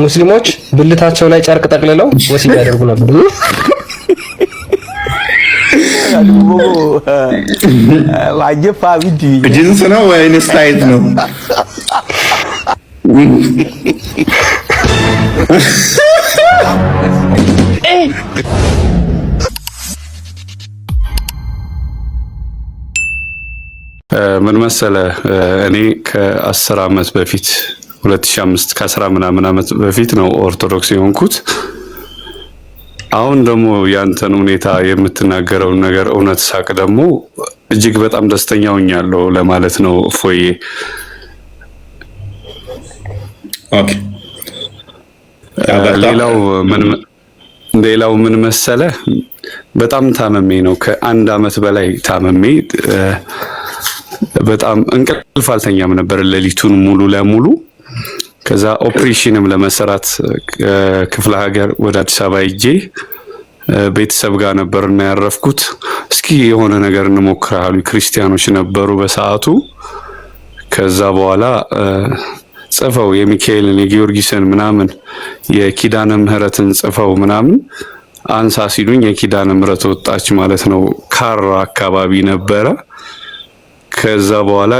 ሙስሊሞች ብልታቸው ላይ ጨርቅ ጠቅልለው ወሲብ ያደርጉ ነበር። ዋጀፋ ቢዲ ጂንስ ነው ወይንስ ታይት ነው? ምን መሰለ እኔ ከ10 አመት በፊት 2005 ከ10 ምናምን አመት በፊት ነው ኦርቶዶክስ የሆንኩት። አሁን ደግሞ ያንተን ሁኔታ የምትናገረው ነገር እውነት ሳቅ ደግሞ እጅግ በጣም ደስተኛ ሆኛለሁ ለማለት ነው ፎዬ። ኦኬ ሌላው ምን መሰለ በጣም ታመሜ ነው ከአንድ አመት በላይ ታመሜ በጣም እንቅልፍ አልተኛም ነበር ሌሊቱን ሙሉ ለሙሉ። ከዛ ኦፕሬሽንም ለመሰራት ክፍለ ሀገር ወደ አዲስ አበባ ሄጄ ቤተሰብ ጋር ነበርና ያረፍኩት። እስኪ የሆነ ነገር እንሞክራሉ ክርስቲያኖች ነበሩ በሰዓቱ። ከዛ በኋላ ጽፈው የሚካኤልን የጊዮርጊስን ምናምን የኪዳነ ምህረትን ጽፈው ምናምን አንሳ ሲሉኝ የኪዳነ ምህረት ወጣች ማለት ነው። ካራ አካባቢ ነበረ። ከዛ በኋላ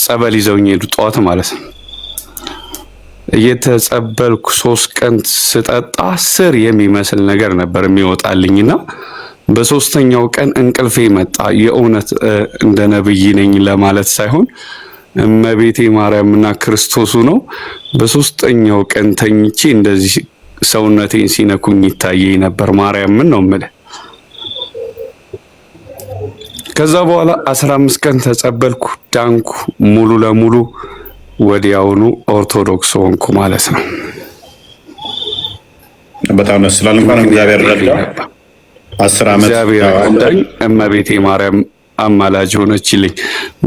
ጸበል ይዘውኝ ሄዱ ጧት ማለት ነው። እየተጸበልኩ 3 ቀን ስጠጣ ስር የሚመስል ነገር ነበር የሚወጣልኝና በሶስተኛው ቀን እንቅልፌ መጣ። የእውነት እንደ ነብይ ነኝ ለማለት ሳይሆን እመቤቴ ማርያምና ክርስቶስ ነው። በሶስተኛው ቀን ተኝቼ እንደዚህ ሰውነቴን ሲነኩኝ ይታየኝ ነበር። ማርያምን ነው የምልህ። ከዛ በኋላ 15 ቀን ተጸበልኩ፣ ዳንኩ ሙሉ ለሙሉ። ወዲያውኑ ኦርቶዶክስ ሆንኩ ማለት ነው። በጣም ደስ ይላል። እንኳን እግዚአብሔር ረዳ። 10 አመት እግዚአብሔር ረዳኝ። እመቤቴ ማርያም አማላጅ ሆነችልኝ።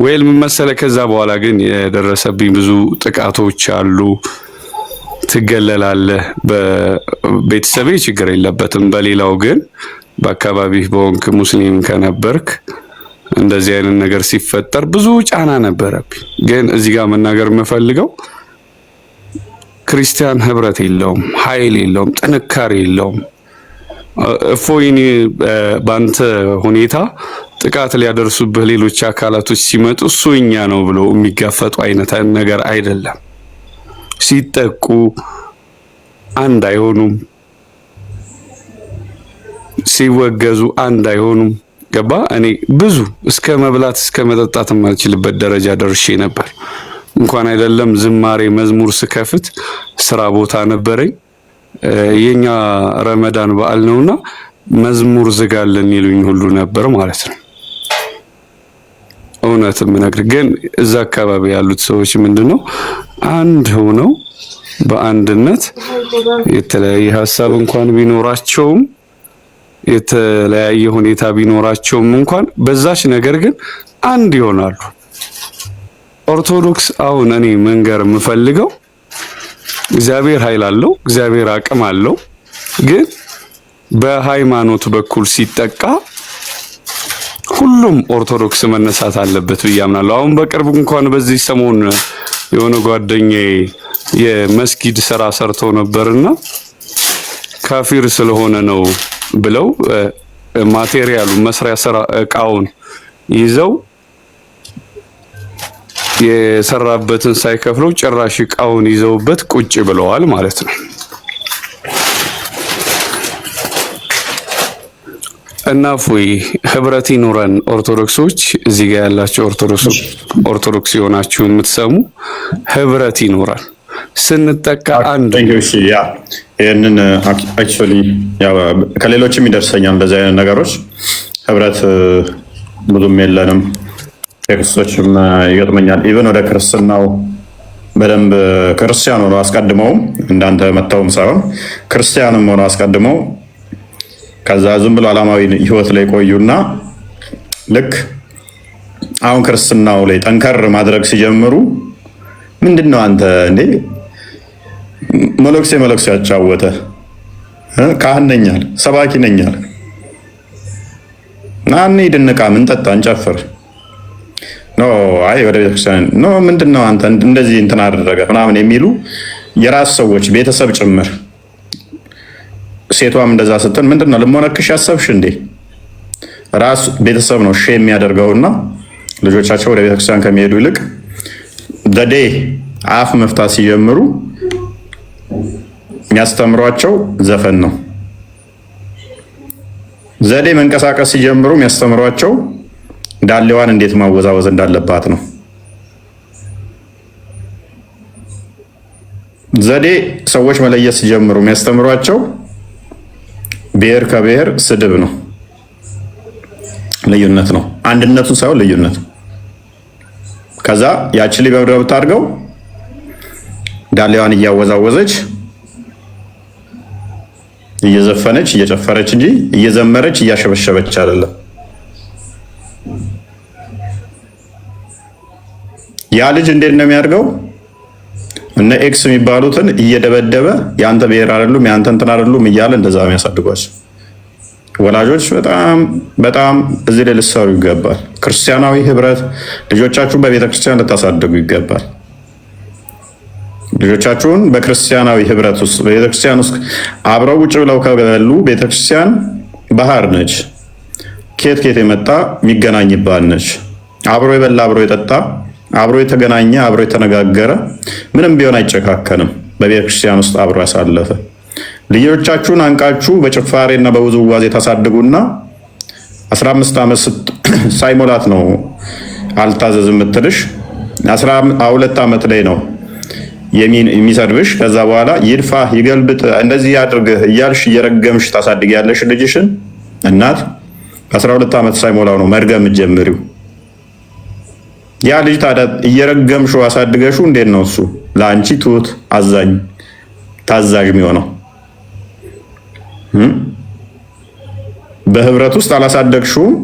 ወይል ምን መሰለ ከዛ በኋላ ግን የደረሰብኝ ብዙ ጥቃቶች አሉ። ትገለላለህ። በቤተሰቤ ችግር የለበትም። በሌላው ግን በአካባቢ በወንክ ሙስሊም ከነበርክ እንደዚህ አይነት ነገር ሲፈጠር ብዙ ጫና ነበረብኝ። ግን እዚህ ጋር መናገር የምፈልገው ክርስቲያን ህብረት የለውም፣ ኃይል የለውም፣ ጥንካሬ የለውም። እፎይኒ ባንተ ሁኔታ ጥቃት ሊያደርሱብህ ሌሎች አካላቶች ሲመጡ እሱ እኛ ነው ብሎ የሚጋፈጡ አይነት ነገር አይደለም። ሲጠቁ አንድ አይሆኑም፣ ሲወገዙ አንድ አይሆኑም። ገባ? እኔ ብዙ እስከ መብላት እስከ መጠጣት የማልችልበት ደረጃ ደርሼ ነበር። እንኳን አይደለም ዝማሬ መዝሙር ስከፍት ስራ ቦታ ነበረኝ። የኛ ረመዳን በዓል ነውና መዝሙር ዝጋለን ይሉኝ ሁሉ ነበር ማለት ነው። እውነትም ነገር ግን እዛ አካባቢ ያሉት ሰዎች ምንድነው አንድ ሆነው በአንድነት የተለያየ ሐሳብ እንኳን ቢኖራቸውም የተለያየ ሁኔታ ቢኖራቸውም እንኳን በዛች ነገር ግን አንድ ይሆናሉ። ኦርቶዶክስ አሁን እኔ መንገር የምፈልገው እግዚአብሔር ኃይል አለው፣ እግዚአብሔር አቅም አለው። ግን በሃይማኖት በኩል ሲጠቃ ሁሉም ኦርቶዶክስ መነሳት አለበት ብዬ አምናለሁ። አሁን በቅርብ እንኳን በዚህ ሰሞን የሆነ ጓደኛዬ የመስጊድ ስራ ሰርቶ ነበርና ካፊር ስለሆነ ነው ብለው ማቴሪያሉ መስሪያ ስራ እቃውን ይዘው የሰራበትን ሳይከፍለው ጭራሽ እቃውን ይዘውበት ቁጭ ብለዋል ማለት ነው። እና ፎይ ህብረት ይኖረን ኦርቶዶክሶች፣ እዚህ ጋር ያላችሁ ኦርቶዶክስ የሆናችሁ የምትሰሙ ህብረት ይኖረን። ስንጠቃ አንድ ይሄንን አክቹአሊ ያው ከሌሎችም ይደርሰኛል እንደዚህ አይነት ነገሮች። ህብረት ብዙም የለንም። ቴክስቶችም ይገጥመኛል። ኢቭን ወደ ክርስትናው በደንብ ክርስቲያን ሆኖ አስቀድመውም እንዳንተ መተውም ሳይሆን ክርስቲያንም ሆኖ አስቀድመው ከዛ ዝም ብሎ ዓላማዊ ህይወት ላይ ቆዩና ልክ አሁን ክርስትናው ላይ ጠንከር ማድረግ ሲጀምሩ ምንድነው አንተ እንዴ መለክሴ ያጫወተ ካህን ነኝ አለ፣ ሰባኪ ነኝ አለ፣ ናኒ ድንቃ ምን ጠጣ እንጨፍር ኖ አይ ወደ ቤተክርስቲያን ኖ ምንድነው አንተ እንደዚህ እንትን አደረገ ምናምን የሚሉ የራስ ሰዎች ቤተሰብ ጭምር ሴቷም እንደዛ ስትል ምንድነው ልሞነክሽ ያሰብሽ እንዴ? ራስ ቤተሰብ ነው ሼም የሚያደርገውና ልጆቻቸው ወደ ቤተክርስቲያን ከሚሄዱ ይልቅ ዘዴ አፍ መፍታት ሲጀምሩ የሚያስተምሯቸው ዘፈን ነው። ዘዴ መንቀሳቀስ ሲጀምሩ የሚያስተምሯቸው ዳሌዋን እንዴት ማወዛወዝ እንዳለባት ነው። ዘዴ ሰዎች መለየት ሲጀምሩ የሚያስተምሯቸው ብሔር ከብሔር ስድብ ነው። ልዩነት ነው፣ አንድነቱን ሳይሆን ልዩነት። ከዛ ያቺ ልጅ በምድር ብታድርገው ዳሌዋን እያወዛወዘች እየዘፈነች እየጨፈረች እንጂ እየዘመረች እያሸበሸበች አይደለም። ያ ልጅ እንዴት ነው የሚያድገው? እነ ኤክስ የሚባሉትን እየደበደበ ያንተ ብሔር አይደሉም ያንተ እንትን አይደሉም እያለ እንደዛ የሚያሳድጓቸው ወላጆች በጣም እዚህ ላይ ልትሰሩ ይገባል። ክርስቲያናዊ ህብረት ልጆቻችሁን በቤተክርስቲያን ልታሳድጉ ይገባል። ልጆቻችሁን በክርስቲያናዊ ህብረት ውስጥ በቤተክርስቲያን ውስጥ አብረው ውጭ ብለው ከበሉ ቤተክርስቲያን ባህር ነች። ኬት የመጣ የሚገናኝባት ነች። አብሮ የበላ አብሮ የጠጣ አብሮ የተገናኘ አብሮ የተነጋገረ ምንም ቢሆን አይጨካከንም። በቤተክርስቲያን ውስጥ አብሮ ያሳለፈ ልጆቻችሁን አንቃችሁ በጭፋሬና በውዝዋዜ ታሳድጉና 15 ዓመት ሳይሞላት ነው አልታዘዝም የምትልሽ። 12 ዓመት ላይ ነው የሚሰድብሽ። ከዛ በኋላ ይድፋ ይገልብጥ እንደዚህ ያድርግህ እያልሽ እየረገምሽ ታሳድጊያለሽ ልጅሽን። እናት 12 ዓመት ሳይሞላው ነው መርገም ጀምሪው። ያ ልጅ ታዲያ እየረገምሽው አሳድገሽው እንዴት ነው እሱ ለአንቺ ትሁት አዛኝ ታዛዥ የሚሆነው? በህብረት ውስጥ አላሳደግሽውም።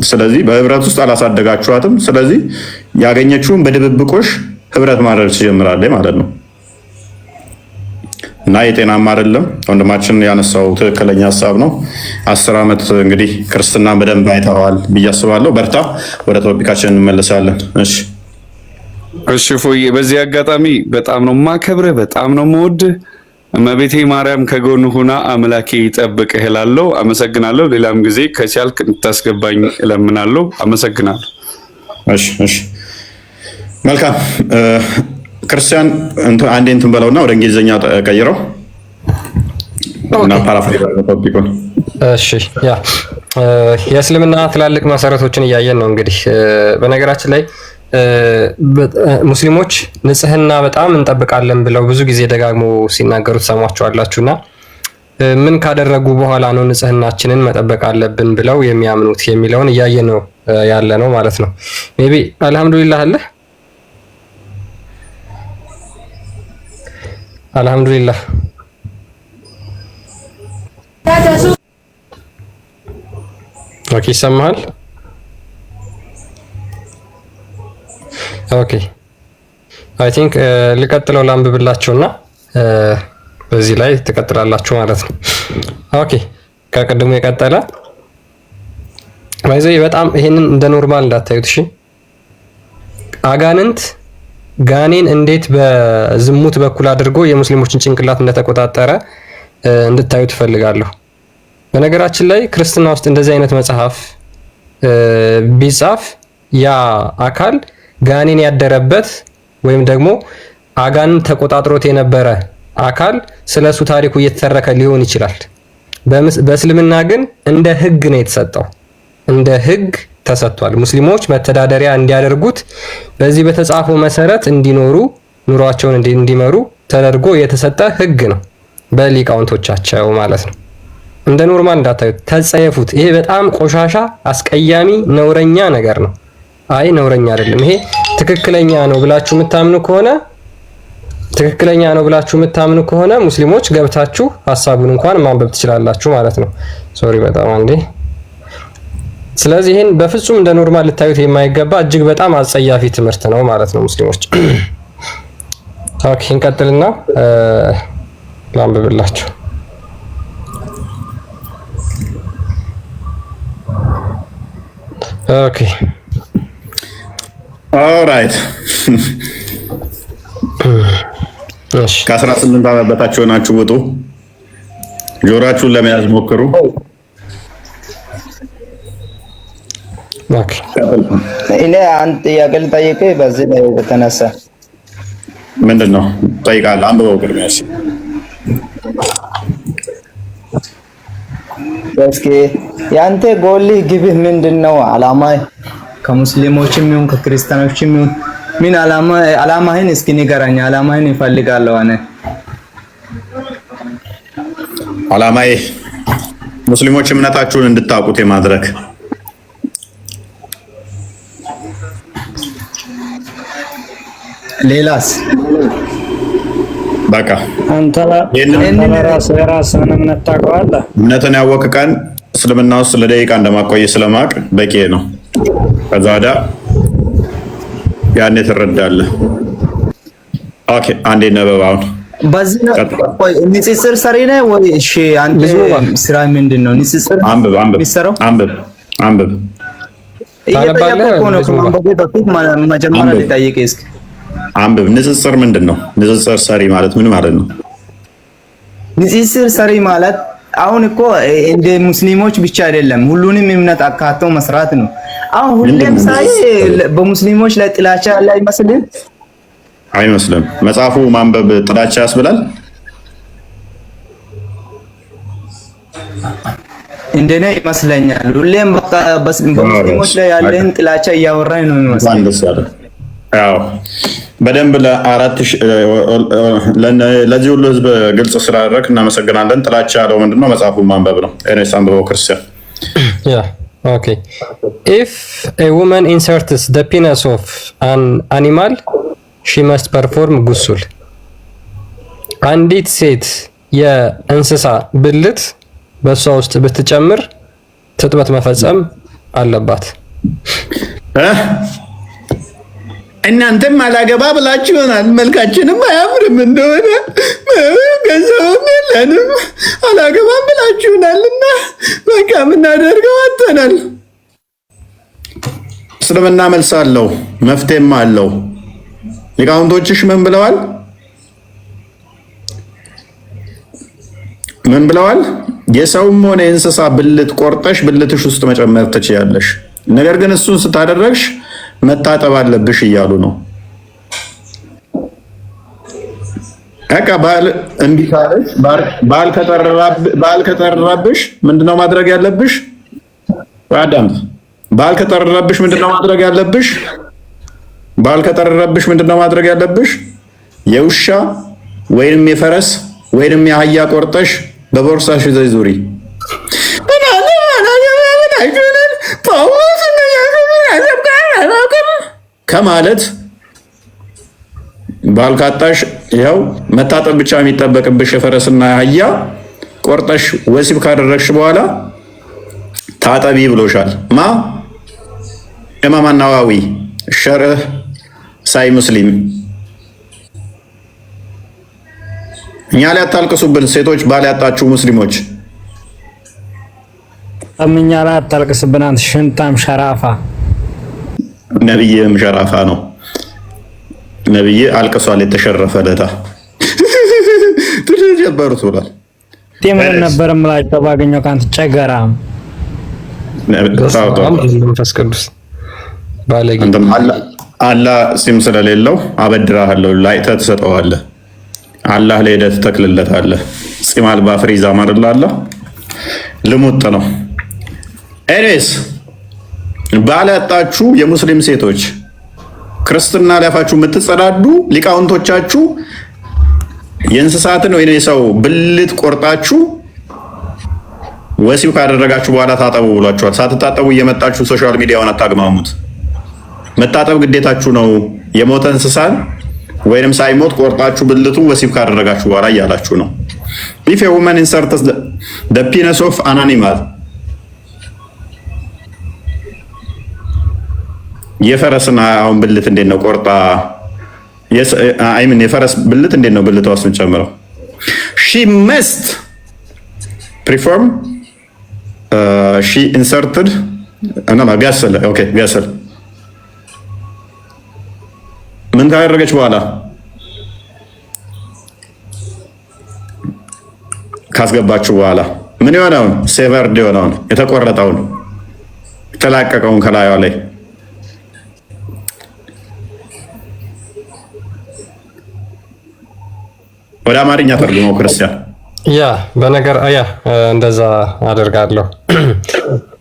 ስለዚህ በህብረት ውስጥ አላሳደጋችኋትም። ስለዚህ ያገኘችውን በድብብቆሽ ህብረት ማድረግ ትጀምራለች ማለት ነው። እና የጤናማ አይደለም። ወንድማችን ያነሳው ትክክለኛ ሀሳብ ነው። 10 ዓመት እንግዲህ ክርስትናን በደንብ አይተዋል ብዬ አስባለሁ። በርታ። ወደ ቶፒካችን እንመለሳለን። እሺ ፎዬ፣ በዚህ አጋጣሚ በጣም ነው ማከብርህ፣ በጣም ነው የምወድህ። እመቤቴ ማርያም ከጎን ሁና አምላኬ ይጠብቅህ እላለሁ። አመሰግናለሁ። ሌላም ጊዜ ከቻልክ እንድታስገባኝ እለምናለሁ። አመሰግናለሁ። እሺ መልካም። ክርስቲያን አንዴ እንትን በለውና ወደ እንግሊዝኛ ቀይረው እና ፓራፍሬዝ ቶፒኩን። እሺ ያ የእስልምና ትላልቅ መሰረቶችን እያየን ነው። እንግዲህ በነገራችን ላይ ሙስሊሞች ንጽህና በጣም እንጠብቃለን ብለው ብዙ ጊዜ ደጋግሞ ሲናገሩ ትሰሟቸዋላችሁና ምን ካደረጉ በኋላ ነው ንጽህናችንን መጠበቅ አለብን ብለው የሚያምኑት የሚለውን እያየን ነው ያለ ነው ማለት ነው። ሜቢ አልহামዱሊላህ አለ አልহামዱሊላህ ኦኬ ይሰማል። ኦኬ አይ ቲንክ ልቀጥለው ላንብብላችሁና በዚህ ላይ ትቀጥላላችሁ ማለት ነው። ኦኬ ከቀድሞ የቀጠለ ማይዘይ በጣም ይሄንን እንደ ኖርማል እንዳታዩት እሺ። አጋንንት ጋኔን እንዴት በዝሙት በኩል አድርጎ የሙስሊሞችን ጭንቅላት እንደተቆጣጠረ እንድታዩ ትፈልጋለሁ። በነገራችን ላይ ክርስትና ውስጥ እንደዚህ አይነት መጽሐፍ ቢጻፍ ያ አካል ጋኔን ያደረበት ወይም ደግሞ አጋንንት ተቆጣጥሮት የነበረ አካል ስለሱ ታሪኩ እየተተረከ ሊሆን ይችላል። በእስልምና ግን እንደ ህግ ነው የተሰጠው፣ እንደ ህግ ተሰጥቷል። ሙስሊሞች መተዳደሪያ እንዲያደርጉት በዚህ በተጻፈው መሰረት እንዲኖሩ ኑሯቸውን እንዲመሩ ተደርጎ የተሰጠ ህግ ነው በሊቃውንቶቻቸው ማለት ነው። እንደ ኖርማል እንዳታዩት፣ ተጸየፉት። ይሄ በጣም ቆሻሻ፣ አስቀያሚ፣ ነውረኛ ነገር ነው። አይ ነውረኛ አይደለም ይሄ ትክክለኛ ነው ብላችሁ የምታምኑ ከሆነ ሙስሊሞች ገብታችሁ ሐሳቡን እንኳን ማንበብ ትችላላችሁ ማለት ነው። ሶሪ በጣም አንዴ። ስለዚህ ይሄን በፍጹም እንደ ኖርማል ልታዩት የማይገባ እጅግ በጣም አጸያፊ ትምህርት ነው ማለት ነው ሙስሊሞች። ኦኬ እንቀጥልና ላንብብላችሁ። ኦኬ ኦልራይት እሺ ከ18 ዓመት በታች ሆናችሁ ውጡ። ጆሮአችሁን ለመያዝ ሞክሩ። ኦኬ እኔ አንድ ጥያቄ ልጠይቅህ በዚህ ላይ የተነሳ ምንድን ነው ጠይቃለህ? አንብበው ቅድሚያ እስኪ ያንተ ጎልህ ግብህ ምንድነው? አላማህ ከሙስሊሞችም ይሁን ከክርስቲያኖችም ይሁን ምን አላማህን እስኪ ንገረኝ። አላማህን ይፈልጋለሁ እኔ አላማዬ ሙስሊሞች እምነታችሁን እንድታውቁት የማድረግ ሌላስ? በቃ አንተ የራስህን እምነት ታውቀዋለህ። እምነትን ያወቅ ቀን እስልምና ውስጥ ለደቂቃ እንደማቆይ ስለማቅ በቂ ነው። ከዛ ወዲያ ያኔ ትረዳለህ። ኦኬ አንዴ ነበባውን በዚህ ንጽጽር ሰሪ ነህ ወይ? እሺ አንተ ስራ ምንድን ነው? ንጽጽር አንብብ የሚሰራው አንብብ እየጠየቁህ ነው። ከማንበቤ በፊት መጀመሪያ ልጠይቅህ እስኪ አንብብ። ንጽጽር ምንድን ነው? ንጽጽር ሰሪ ማለት ምን ማለት ነው? ንጽጽር ሰሪ ማለት አሁን እኮ እንደ ሙስሊሞች ብቻ አይደለም፣ ሁሉንም እምነት አካቶ መስራት ነው። አሁን ሁሌም ሳይ በሙስሊሞች ላይ ጥላቻ ያለ አይመስልም? አይመስልም። መጽሐፉ ማንበብ ጥላቻ ያስብላል? እንደኔ ይመስለኛል። ሁሌም በቃ በሙስሊሞች ላይ ያለን ጥላቻ እያወራኝ ነው የሚመስለው። ያው በደንብ ለዚህ ሁሉ ህዝብ ግልጽ ስላደረግ እናመሰግናለን። ጥላቻ ያለው ምንድነው? መጽሐፉን ማንበብ ነው። ኤኔስ አንብበው ክርስቲያን። Okay. If a woman inserts the penis of an animal, she must perform ghusl. አንዲት ሴት የእንስሳ ብልት በሷ ውስጥ ብትጨምር ትጥበት መፈጸም አለባት። እናንተም አላገባ ብላችሁ ይሆናል። መልካችንም አያምርም እንደሆነ ገንዘብም የለንም አላገባም ብላችሁናልና በቃ የምናደርገው አጥተናል። እስልምና መልስ አለው፣ መፍትሄም አለው። ሊቃውንቶችሽ ምን ብለዋል? ምን ብለዋል? የሰውም ሆነ የእንስሳ ብልት ቆርጠሽ ብልትሽ ውስጥ መጨመር ትችያለሽ፣ ነገር ግን እሱን ስታደረግሽ መታጠብ አለብሽ እያሉ ነው። በቃ ባል እምቢ ካለሽ ባል ከጠረራብሽ ምንድነው ማድረግ ያለብሽ? አዳም ባል ከጠረራብሽ ምንድነው ማድረግ ያለብሽ? ባል ከጠረራብሽ ምንድነው ማድረግ ያለብሽ? የውሻ ወይንም የፈረስ ወይንም የአህያ ቆርጠሽ በቦርሳሽ ይዘሽ ዙሪ። ከማለት ባል ካጣሽ ያው መታጠብ ብቻ የሚጠበቅብሽ የፈረስና የአህያ ቆርጠሽ ወሲብ ካደረግሽ በኋላ ታጠቢ ብሎሻል። ኢማም ናዋዊ ሸርህ ሳይ ሙስሊም። እኛ ላይ አታልቅሱብን ሴቶች፣ ባል ያጣችሁ ሙስሊሞች። እኛ ላይ አታልቅስብን አንተ ሽንታም ሸራፋ። ነብይም ሸራፋ ነው። ነብይ አልቅሷል። የተሸረፈ ለታ ተጀበሩት ብሏል። ምን ነበር የምላቸው ባገኘው ካንተ ጨገራም መንፈስ ቅዱስ ባለጌ አላህ ሲም ስለሌለው አበድራለሁ ላይ ተሰጠዋለህ። አላህ ላይ ሄደህ ትተክልለታለህ። ጺም አልባ ፍሪዛ ማድላላ ልሙጥ ነው። ኤኒዌይስ ባል ያጣችሁ የሙስሊም ሴቶች ክርስትና ሊያፋችሁ የምትጸዳዱ ሊቃውንቶቻችሁ የእንስሳትን ወይ የሰው ብልት ቆርጣችሁ ወሲብ ካደረጋችሁ በኋላ ታጠቡ ብሏችኋል። ሳትታጠቡ እየመጣችሁ ሶሻል ሚዲያውን አታግማሙት። መታጠብ ግዴታችሁ ነው። የሞተ እንስሳን ወይንም ሳይሞት ቆርጣችሁ ብልቱ ወሲብ ካደረጋችሁ በኋላ እያላችሁ ነው። if a woman inserts the penis of an animal የፈረስና አሁን ብልት እንዴት ነው ቆርጣ አይምን የፈረስ ብልት እንዴት ነው ብልቷ ውስጥ ጨምረው? she must perform she inserted ቢያስል ኦኬ ቢያስል ምን ካደረገች በኋላ ካስገባችሁ በኋላ ምን የሆነውን ሴቨርድ የሆነውን የተቆረጠውን የተላቀቀውን ከላዩ ላይ ወደ አማርኛ ተርጉመው ክርስቲያን። ያ በነገር ያ እንደዛ አደርጋለሁ።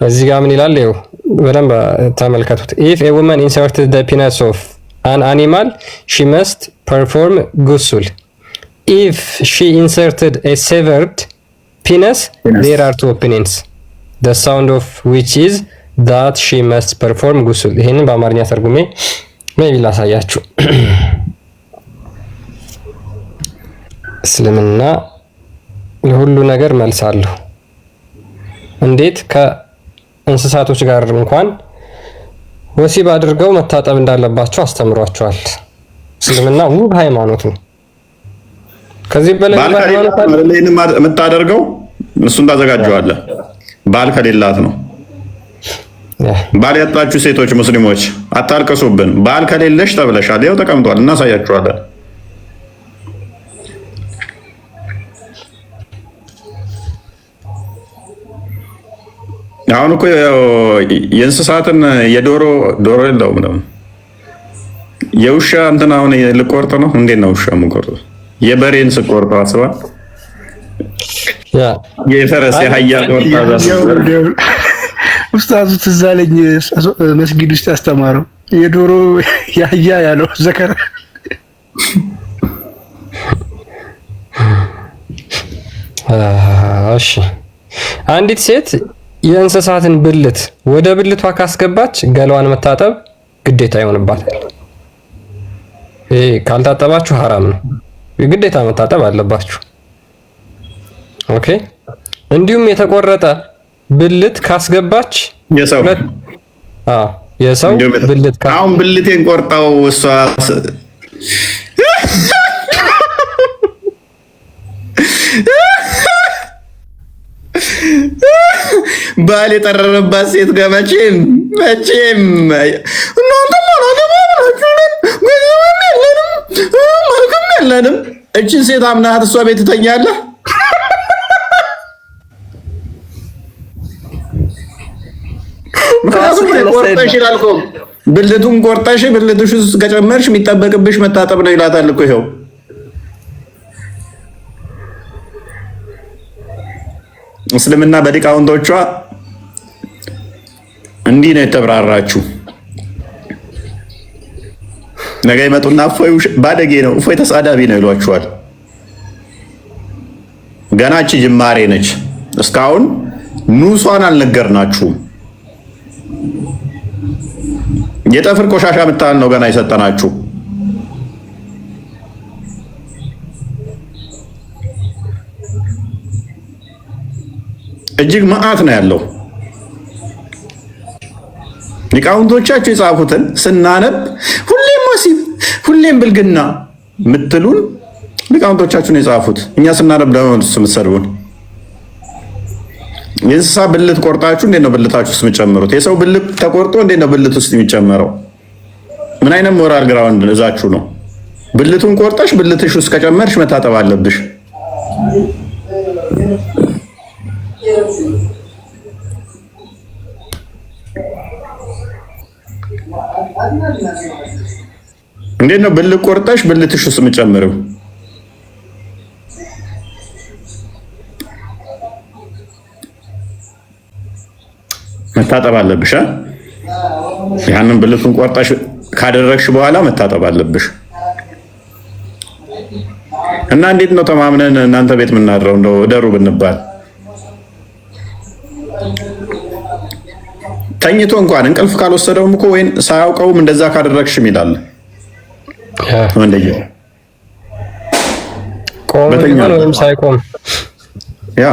እዚህ ጋር ምን ይላል? ይኸው በደንብ ተመልከቱት። if a woman inserted the penis of an animal she must perform ghusl. if she inserted a severed penis there are two opinions, the sound of which is that she must perform ghusl. ይሄንን በአማርኛ ተርጉሜ ሜቢ ላሳያችሁ። እስልምና ለሁሉ ነገር መልስ አለው። እንዴት ከእንስሳቶች ጋር እንኳን ወሲብ አድርገው መታጠብ እንዳለባቸው አስተምሯቸዋል። እስልምና ውብ ሃይማኖት ነው። ከዚህ በላይ የምታደርገው እሱን ታዘጋጀዋለህ። ባል ከሌላት ነው። ባል ያጣችሁ ሴቶች ሙስሊሞች አታልቅሱብን። ባል ከሌለሽ ተብለሻል። ያው ተቀምጧል፣ እናሳያችኋለን። አሁን እኮ የእንስሳትን የዶሮ የለውም ነው የውሻ እንትን አሁን ልቆርጥ ነው። እንዴት ነው ውሻ የምቆርጠው? የበሬን ስቆርጠው አስባል የፈረስ የአህያ ቆርጣ ኡስታዙ ትዝ አለኝ መስጊድ ውስጥ ያስተማረው የዶሮ የአህያ ያለው ዘከር። እሺ አንዲት ሴት የእንስሳትን ብልት ወደ ብልቷ ካስገባች ገላዋን መታጠብ ግዴታ ይሆንባታል። ይሄ ካልታጠባችሁ ሐራም ነው። ግዴታ መታጠብ አለባችሁ። ኦኬ። እንዲሁም የተቆረጠ ብልት ካስገባች የሰው ብልት አሁን ብልቴን ቆርጣው እሷ ባል የጠረረባት ሴት ጋር መቼም እናንተ መልክም የለንም እችን ሴት አምናት እሷ ቤት ትተኛለህ? ምክንያቱም ቆርጠሽ ይላል እኮ ብልቱን ቆርጠሽ ብልትሽ ውስጥ ከጨመርሽ የሚጠበቅብሽ መታጠብ ነው ይላታል እኮ ይኸው። እስልምና በሊቃውንቶቿ እንዲህ ነው የተብራራችሁ። ነገ ይመጡና እፎይ ባለጌ ነው፣ እፎይ ተሳዳቢ ነው ይሏችኋል። ገናች ጅማሬ ነች። እስካሁን ኑሷን አልነገርናችሁም። የጠፍር ቆሻሻ የምታህል ነው ገና የሰጠናችሁ። እጅግ መዓት ነው ያለው። ሊቃውንቶቻችሁ የጻፉትን ስናነብ ሁሌም ወሲብ ሁሌም ብልግና ምትሉን ሊቃውንቶቻችሁ ነው የጻፉት። እኛ ስናነብ ደግሞ የምትሰድቡን። የእንስሳ ብልት ቆርጣችሁ እንዴት ነው ብልታችሁ ውስጥ የምትጨምሩት? የሰው ብልት ተቆርጦ እንዴት ነው ብልት ውስጥ የሚጨመረው? ምን አይነት ሞራል ግራውንድ እዛችሁ ነው? ብልቱን ቆርጠሽ ብልትሽ ውስጥ ከጨመርሽ መታጠብ አለብሽ። እንዴት ነው ብልት ቆርጠሽ ብልትሽ ውስጥ የምጨምረው? መታጠብ አለብሽ። ያንን ብልቱን ቆርጠሽ ካደረግሽ በኋላ መታጠብ አለብሽ። እና እንዴት ነው ተማምነን እናንተ ቤት የምናድረው? እንደው እደሩ ብንባል ተኝቶ እንኳን እንቅልፍ ካልወሰደውም እኮ ወይን ሳያውቀውም እንደዛ ካደረግሽም ይላል። ወንደየ ቆም ሳይቆም ያ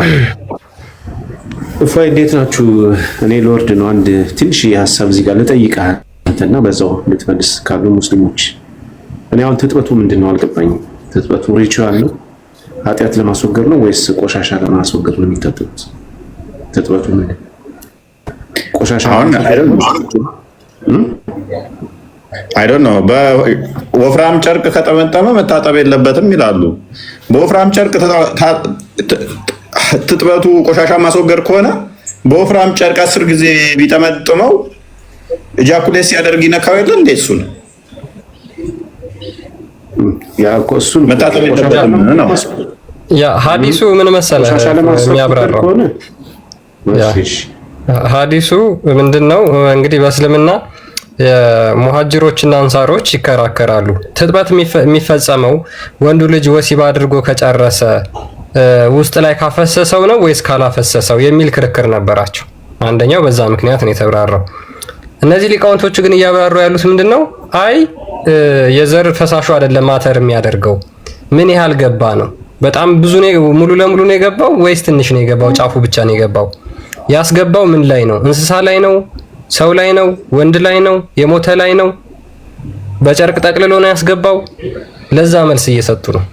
እፎይ እንዴት ናችሁ? እኔ ሎርድ ነው። አንድ ትንሽ ሀሳብ እዚህ ጋር ልጠይቅህ አንተና በዛው ልትመልስ ካሉ ሙስሊሞች። እኔ አሁን ትጥበቱ ምንድን ነው አልገባኝም። ትጥበቱ ሪቹዋል ነው ኃጢአት ለማስወገድ ነው ወይስ ቆሻሻ ለማስወገድ ነው የሚታጠቡት? ትጥበቱ ምንድን ቆሻሻ አይ ዶንት ኖ። በወፍራም ጨርቅ ከጠመጠመ መታጠብ የለበትም ይላሉ። በወፍራም ጨርቅ ትጥበቱ ቆሻሻ ማስወገድ ከሆነ በወፍራም ጨርቅ 10 ጊዜ ቢጠመጥመው ኢጃኩሌት ሲያደርግ ይነካው የለ እንዴ? እሱን መታጠብ የለበትም ነው። ያ ሐዲሱ ምን መሰለህ የሚያብራራው ሐዲሱ ምንድነው? እንግዲህ በእስልምና ሙሃጅሮችና አንሳሮች ይከራከራሉ። ትጥበት የሚፈጸመው ወንዱ ልጅ ወሲብ አድርጎ ከጨረሰ ውስጥ ላይ ካፈሰሰው ነው ወይስ ካላፈሰሰው የሚል ክርክር ነበራቸው። አንደኛው በዛ ምክንያት ነው የተብራራው። እነዚህ ሊቃውንቶቹ ግን እያብራሩ ያሉት ምንድነው? አይ የዘር ፈሳሹ አይደለም ማተር የሚያደርገው ምን ያህል ገባ ነው። በጣም ብዙ ነው፣ ሙሉ ለሙሉ ነው የገባው ወይስ ትንሽ ነው የገባው? ጫፉ ብቻ ነው የገባው? ያስገባው ምን ላይ ነው? እንስሳ ላይ ነው? ሰው ላይ ነው? ወንድ ላይ ነው? የሞተ ላይ ነው? በጨርቅ ጠቅልሎ ነው ያስገባው? ለዛ መልስ እየሰጡ ነው።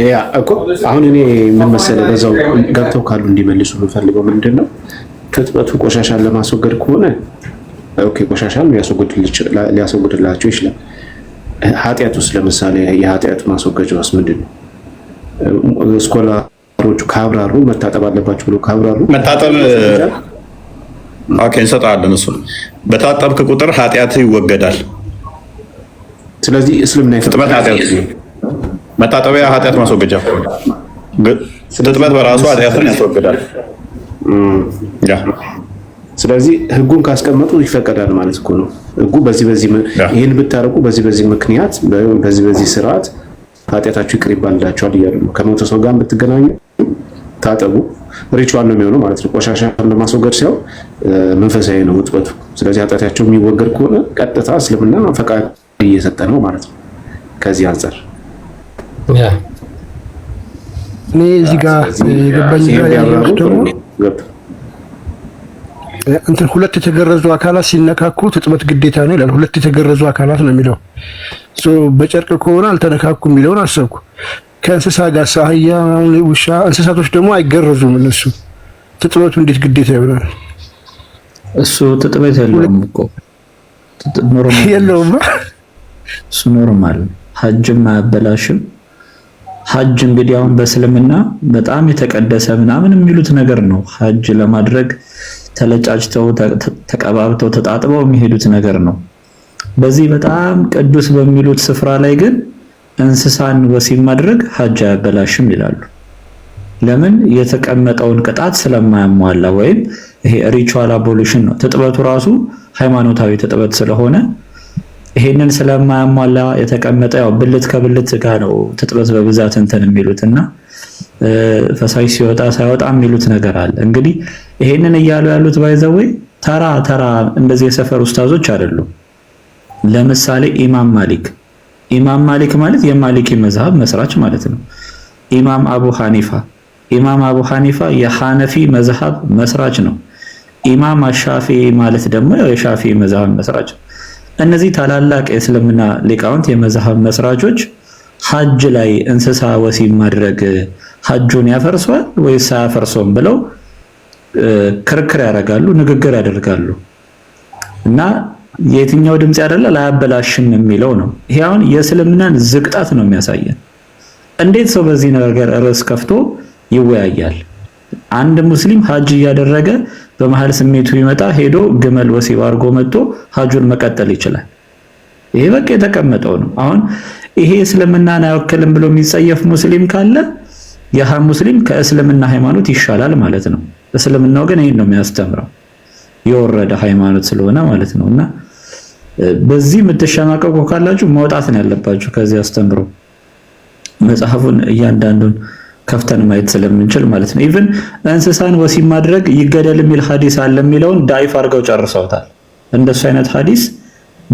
ያ እኮ አሁን እኔ ምን መሰለህ በዛው ገብተው ካሉ እንዲመልሱ የምፈልገው ምንድነው ትጥበቱ ቆሻሻን ለማስወገድ ከሆነ ኦኬ፣ ቆሻሻን ሊያስወግድላቸው ይችላል። ኃጢአት ውስጥ ለምሳሌ የኃጢአት ማስወገጃውስ ምንድነው? ስኮላሮቹ ካብራሩ መታጠብ አለባቸው ብሎ ካብራሩ መታጠብ ኦኬ እንሰጣለን። እሱ በታጠብክ ቁጥር ኃጢአት ይወገዳል። ስለዚህ እስልምና ትጥበት ኃጢአት መታጠቢያ ኃጢአት ማስወገጃ ትጥበት በራሱ ኃጢአትን ያስወግዳል። ያ ስለዚህ ህጉን ካስቀመጡ ይፈቀዳል ማለት እኮ ነው። ህጉ በዚህ ይሄን ብታረቁ በዚህ ምክንያት በዚህ ስርዓት ኃጢአታችሁ ይቅር ይባልላችኋል እያሉ ነው። ከሞተ ሰው ጋር ብትገናኙ ታጠቡ፣ ሪቹዋል ነው የሚሆነው ማለት ነው። ቆሻሻን ለማስወገድ ሳይሆን መንፈሳዊ ነው ውጥበቱ። ስለዚህ ኃጢአታቸው የሚወገድ ከሆነ ቀጥታ እስልምና ፈቃድ እየሰጠ ነው ማለት ነው። ከዚህ አንፃር እኔ እዚህ ጋር የገባኝ ደግሞ እንትን ሁለት የተገረዙ አካላት ሲነካኩ ትጥበት ግዴታ ነው ይላል። ሁለት የተገረዙ አካላት ነው የሚለው። በጨርቅ ከሆነ አልተነካኩም የሚለውን አሰብኩ። ከእንስሳ ጋር አህያ፣ ውሻ፣ እንስሳቶች ደግሞ አይገረዙም። እነሱ ትጥበቱ እንዴት ግዴታ ይሆናል? እሱ ትጥበት የለውም እኮ የለውም። እሱ ኖርማል ሐጅም አያበላሽም። ሐጅ እንግዲህ አሁን በእስልምና በጣም የተቀደሰ ምናምን የሚሉት ነገር ነው። ሐጅ ለማድረግ ተለጫጭተው ተቀባብተው ተጣጥበው የሚሄዱት ነገር ነው። በዚህ በጣም ቅዱስ በሚሉት ስፍራ ላይ ግን እንስሳን ወሲብ ማድረግ ሐጅ አያበላሽም ይላሉ። ለምን? የተቀመጠውን ቅጣት ስለማያሟላ ወይም ይሄ ሪቹዋል አቦሊሽን ነው። ትጥበቱ ራሱ ሃይማኖታዊ ትጥበት ስለሆነ ይሄንን ስለማያሟላ የተቀመጠ ያው ብልት ከብልት ጋር ነው ትጥበት በብዛት እንትን የሚሉትና ፈሳሽ ሲወጣ ሳይወጣ የሚሉት ነገር አለ። እንግዲህ ይሄንን እያሉ ያሉት ባይዘው ተራ እንደዚህ የሰፈር ኡስታዞች አይደሉም። ለምሳሌ ኢማም ማሊክ ማለት የማሊኪ መዝሐብ መስራች ማለት ነው። ኢማም አቡ ሐኒፋ የሐነፊ መዝሐብ መስራች ነው። ኢማም አሻፊዒ ማለት ደግሞ የሻፊዒ መዝሐብ መስራች ነው። እነዚህ ታላላቅ የእስልምና ሊቃውንት የመዝሐብ መስራቾች ሐጅ ላይ እንስሳ ወሲብ ማድረግ ሐጁን ያፈርሷል ወይስ አያፈርሰውም ብለው ክርክር ያደርጋሉ፣ ንግግር ያደርጋሉ። እና የትኛው ድምጽ ያደላል አያበላሽም የሚለው ነው። ይሄ አሁን የእስልምናን ዝቅጣት ነው የሚያሳየን። እንዴት ሰው በዚህ ነገር ርዕስ ከፍቶ ይወያያል? አንድ ሙስሊም ሐጅ እያደረገ በመሃል ስሜቱ ይመጣ ሄዶ ግመል ወሲብ አድርጎ መጥቶ ሐጁን መቀጠል ይችላል። ይሄ በቃ የተቀመጠው ነው። አሁን ይሄ እስልምናን አይወክልም ብሎ የሚጸየፍ ሙስሊም ካለ ያ ሙስሊም ከእስልምና ሃይማኖት ይሻላል ማለት ነው። እስልምናው ግን ይሄን ነው የሚያስተምረው፣ የወረደ ሃይማኖት ስለሆነ ማለት ነውና በዚህ የምትሸማቀቁ ካላችሁ መውጣት ነው ያለባችሁ ከዚህ አስተምሮ። መጽሐፉን እያንዳንዱን ከፍተን ማየት ስለምንችል ማለት ነው። ኢቭን እንስሳን ወሲብ ማድረግ ይገደል የሚል ሐዲስ አለ የሚለውን ዳይፍ አድርገው ጨርሰውታል። እንደሱ አይነት ሐዲስ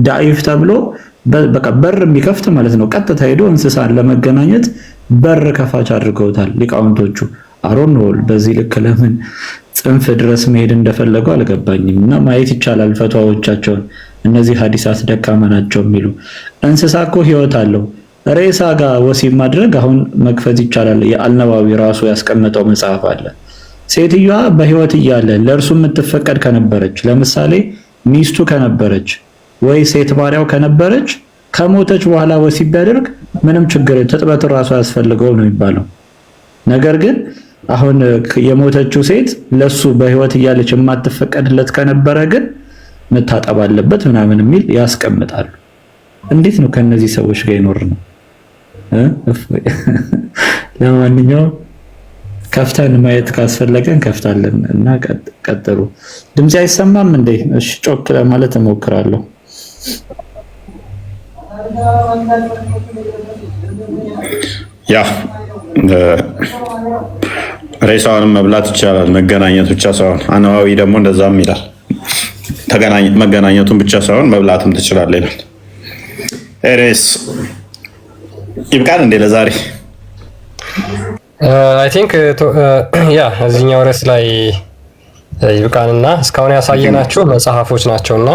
ዳይፍ ተብሎ በቃ በር የሚከፍት ማለት ነው። ቀጥታ ሄዶ እንስሳን ለመገናኘት በር ከፋች አድርገውታል ሊቃውንቶቹ። አሮን ሆል በዚህ ልክ ለምን ጽንፍ ድረስ መሄድ እንደፈለጉ አልገባኝም። እና ማየት ይቻላል ፈትዋዎቻቸውን። እነዚህ ሐዲሳት ደካማ ናቸው የሚሉ እንስሳ እኮ ህይወት አለው። ሬሳ ጋር ወሲብ ማድረግ አሁን መክፈት ይቻላል። የአልነዋዊ ራሱ ያስቀመጠው መጽሐፍ አለ። ሴትዮዋ በህይወት እያለ ለእርሱ የምትፈቀድ ከነበረች፣ ለምሳሌ ሚስቱ ከነበረች ወይ ሴት ባሪያው ከነበረች፣ ከሞተች በኋላ ወሲብ ቢያደርግ ምንም ችግር ትጥበት ራሱ ያስፈልገው ነው የሚባለው። ነገር ግን አሁን የሞተችው ሴት ለሱ በህይወት እያለች የማትፈቀድለት ከነበረ ግን መታጠብ አለበት ምናምን የሚል ያስቀምጣሉ። እንዴት ነው ከነዚህ ሰዎች ጋር ይኖር ነው? ለማንኛውም ከፍተን ማየት ካስፈለገን ከፍታለን እና ቀጥሉ። ድምጽ አይሰማም እንዴ? እሺ ጮክ ለማለት እሞክራለሁ። ያ ሬሳውንም መብላት ይቻላል፣ መገናኘት ብቻ ሳይሆን አናዋዊ ደግሞ እንደዛም ይላል። መገናኘቱን ብቻ ሳይሆን መብላትም ትችላለህ ይላል። ኤሬስ ይብቃል እንዴ ለዛሬ? አይ ቲንክ ያ እዚህኛው ርዕስ ላይ ይብቃንና እስካሁን ያሳየናችሁ መጽሐፎች ናቸውና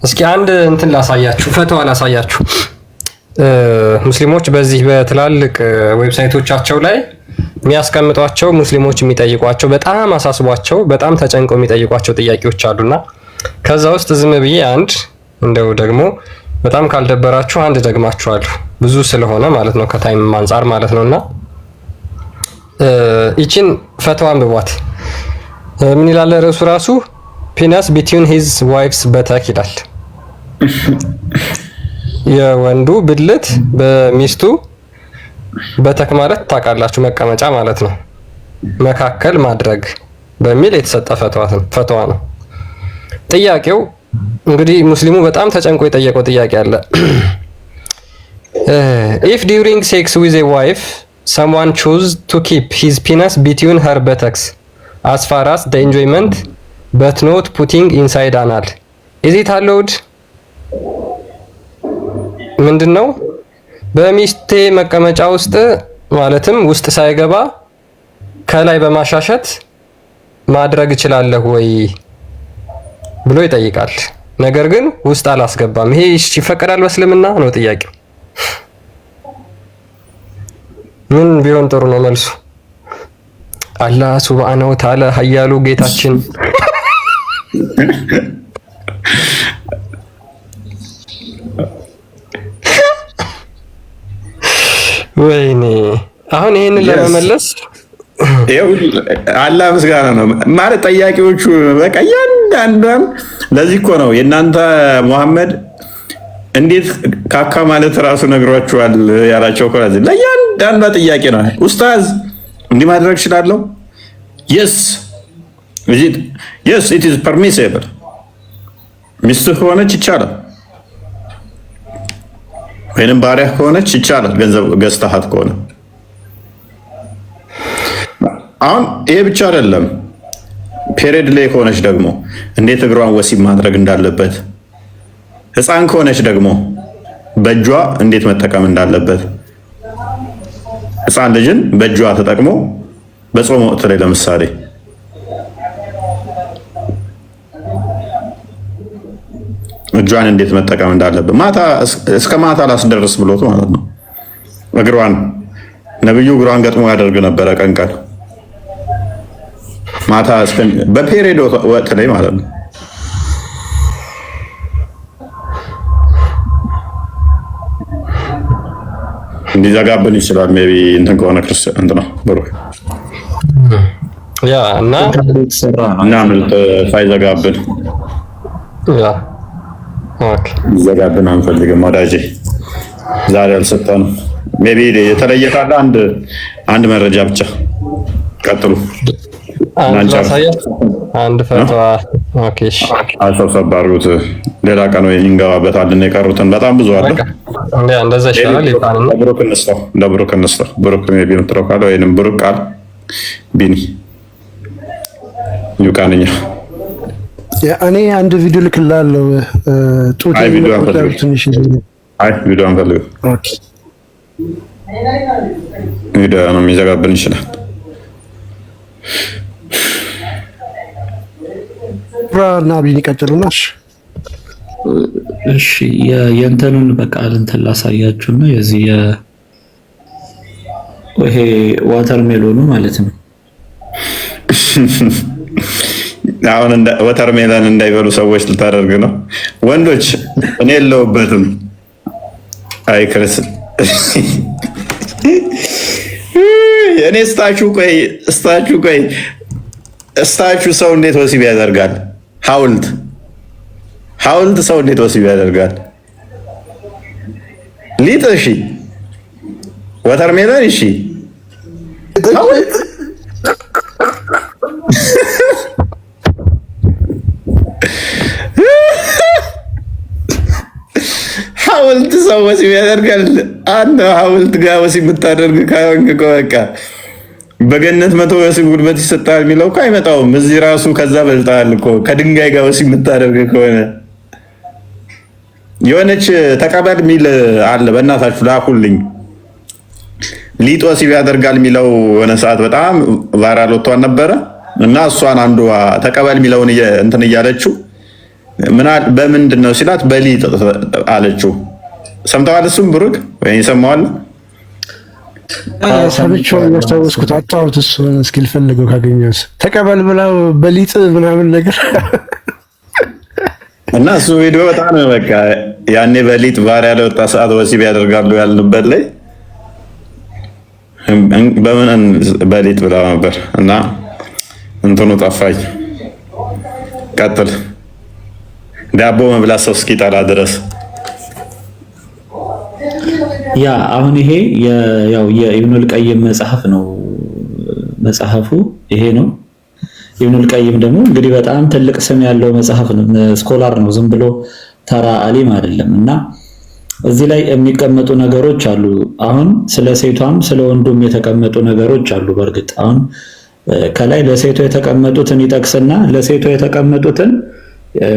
እስኪ አንድ እንትን ላሳያችሁ፣ ፈተዋ ላሳያችሁ። ሙስሊሞች በዚህ በትላልቅ ዌብሳይቶቻቸው ላይ የሚያስቀምጧቸው ሙስሊሞች የሚጠይቋቸው በጣም አሳስቧቸው በጣም ተጨንቀው የሚጠይቋቸው ጥያቄዎች አሉና ከዛ ውስጥ ዝም ብዬ አንድ እንደው ደግሞ በጣም ካልደበራችሁ አንድ ደግማችኋለሁ፣ ብዙ ስለሆነ ማለት ነው ከታይም አንፃር ማለት ነውና ይችን ፈተዋ አንብቧት። ምን ይላል ርዕሱ ራሱ? ፒነስ ቢትዊን ሂዝ ዋይፍስ በተክ ይላል። የወንዱ ብልት በሚስቱ በተክ ማለት ታውቃላችሁ መቀመጫ ማለት ነው መካከል ማድረግ በሚል የተሰጠ ፈተዋ ነው። ጥያቄው እንግዲህ ሙስሊሙ በጣም ተጨንቆ የጠየቀው ጥያቄ አለ። if during sex with a wife someone choose to keep his penis between her buttocks as far as the enjoyment but not putting inside anal is it allowed? ምንድነው? በሚስቴ መቀመጫ ውስጥ ማለትም ውስጥ ሳይገባ ከላይ በማሻሸት ማድረግ እችላለሁ ወይ ብሎ ይጠይቃል። ነገር ግን ውስጥ አላስገባም። ይሄ ይፈቀዳል በእስልምና ነው ጥያቄው። ምን ቢሆን ጥሩ ነው መልሱ? አላህ ሱብሃነሁ ወተዓላ ኃያሉ ጌታችን ወይኔ አሁን ይሄንን ለመመለስ አላህ ምስጋና ነው ማለት ጠያቂዎቹ በቃ እያንዳንዷን። ለዚህ እኮ ነው የእናንተ መሐመድ እንዴት ካካ ማለት ራሱ ነግሯቸዋል ያላቸው እኮ ለዚህ ለእያንዳንዷ ጥያቄ ነው። ኡስታዝ እንዲህ ማድረግ እችላለሁ? yes it is permissible። ሚስትህ ከሆነች ይቻላል፣ ወይንም ባሪያህ ከሆነች ይቻላል፣ ገንዘብ ገዝተሃት ከሆነ። አሁን ይሄ ብቻ አይደለም። ፔሪድ ላይ ከሆነች ደግሞ እንዴት እግሯን ወሲብ ማድረግ እንዳለበት፣ ህፃን ከሆነች ደግሞ በእጇ እንዴት መጠቀም እንዳለበት፣ ህፃን ልጅን በእጇ ተጠቅሞ በጾም ወቅት ላይ ለምሳሌ እጇን እንዴት መጠቀም እንዳለበት እስከ ማታ ላስደርስ ብሎት ማለት ነው። እግሯን ነብዩ እግሯን ገጥሞ ያደርግ ነበረ ቀን ቀን ማታ በፔሪድ ወቅት ላይ ማለት ነው። እንዲዘጋብን ይችላል። ሜቢ እንትን ከሆነ ክርስቲያን እንትን ነው ብሩክ ያ እና ምልጥ ሳይዘጋብን ያ ኦኬ ይዘጋብን አንፈልግም ወዳጄ። ዛሬ አልሰጠንም። ሜቢ የተለየ ካለ አንድ መረጃ ብቻ ቀጥሉ። አንድ ፈተዋ ኦኬ እሺ አሰብሰብ አድርጉት። ሌላ ቀን ወይ እንገባበታለን። የቀሩትን በጣም ብዙ አለ። እንደዛ ይሻላል። ይባላል ለብሩክ እንስጠው። ብሩክ ሜቢ የምትለው ካለ ወይንም ብሩክ ቃል ቢኒ ዩካንኛ እኔ አንድ ቪዲዮ ልክላለሁ። ጡት ቪዲዮ አንፈልግም። ኦኬ ቪዲዮ ነው የሚዘጋብን ይችላል። ብራና ቢኒ ቀጥሉና እሺ የእንተኑን በቃል እንትን ላሳያችሁና የዚህ ይሄ ዋተር ሜሎኑ ማለት ነው። አሁን ወተር ሜሎን እንዳይበሉ ሰዎች ልታደርግ ነው። ወንዶች እኔ የለሁበትም። አይ ክርስ እኔ እስታችሁ ሰው እንዴት ወሲብ ያደርጋል? ሐውልት ሰው እንዴት ወሲብ ያደርጋል? ሊጥ እሺ፣ ወተርሜሎን እሺ፣ ሐውልት ሰው ወሲብ ያደርጋል። አንተ ሐውልት ጋር ወሲብ የምታደርግ ካንክ በቃ በገነት 100 ወሲብ ጉልበት ይሰጣል የሚለው እኮ አይመጣውም። እዚህ ራሱ ከዛ በልጣል እኮ ከድንጋይ ጋር ወሲብ የምታደርግ ከሆነ የሆነች ተቀበል የሚል አለ። በእናታችሁ ላኩልኝ። ሊጥ ወሲብ ያደርጋል የሚለው የሆነ ሰዓት በጣም ቫይራል ወጥቷል ነበረ እና እሷን አንዷ ተቀበል የሚለውን እንትን እያለችው በምንድን ነው ሲላት በሊጥ አለችው። ሰምተዋል? እሱም ብሩክ ወይ ይሰማዋል? ሰምቼው ያስታወስኩት አጣሁት። እሱን እስኪ ልፈልገው ካገኘሁት ተቀበል ብላው በሊጥ ምናምን ነገር እና እሱ ቪዲዮ በጣም በቃ ያኔ በሊጥ ቫይራል ያለ ወጣ ሰዓት ወሲብ ያደርጋሉ ያልንበት ላይ በምን በሊጥ ብላ ነበር እና እንትኑ ጠፋኝ። ቀጥል። ዳቦ መብላት ሰው እስኪጠላ ድረስ ያ አሁን ይሄ ያው የኢብኑል ቀይም መጽሐፍ ነው። መጽሐፉ ይሄ ነው። ኢብኑል ቀይም ደግሞ እንግዲህ በጣም ትልቅ ስም ያለው መጽሐፍ ነው። ስኮላር ነው፣ ዝም ብሎ ተራ አሊም አይደለም። እና እዚህ ላይ የሚቀመጡ ነገሮች አሉ። አሁን ስለ ሴቷም ስለ ወንዱም የተቀመጡ ነገሮች አሉ። በእርግጥ አሁን ከላይ ለሴቷ የተቀመጡትን ይጠቅስና ለሴቷ የተቀመጡትን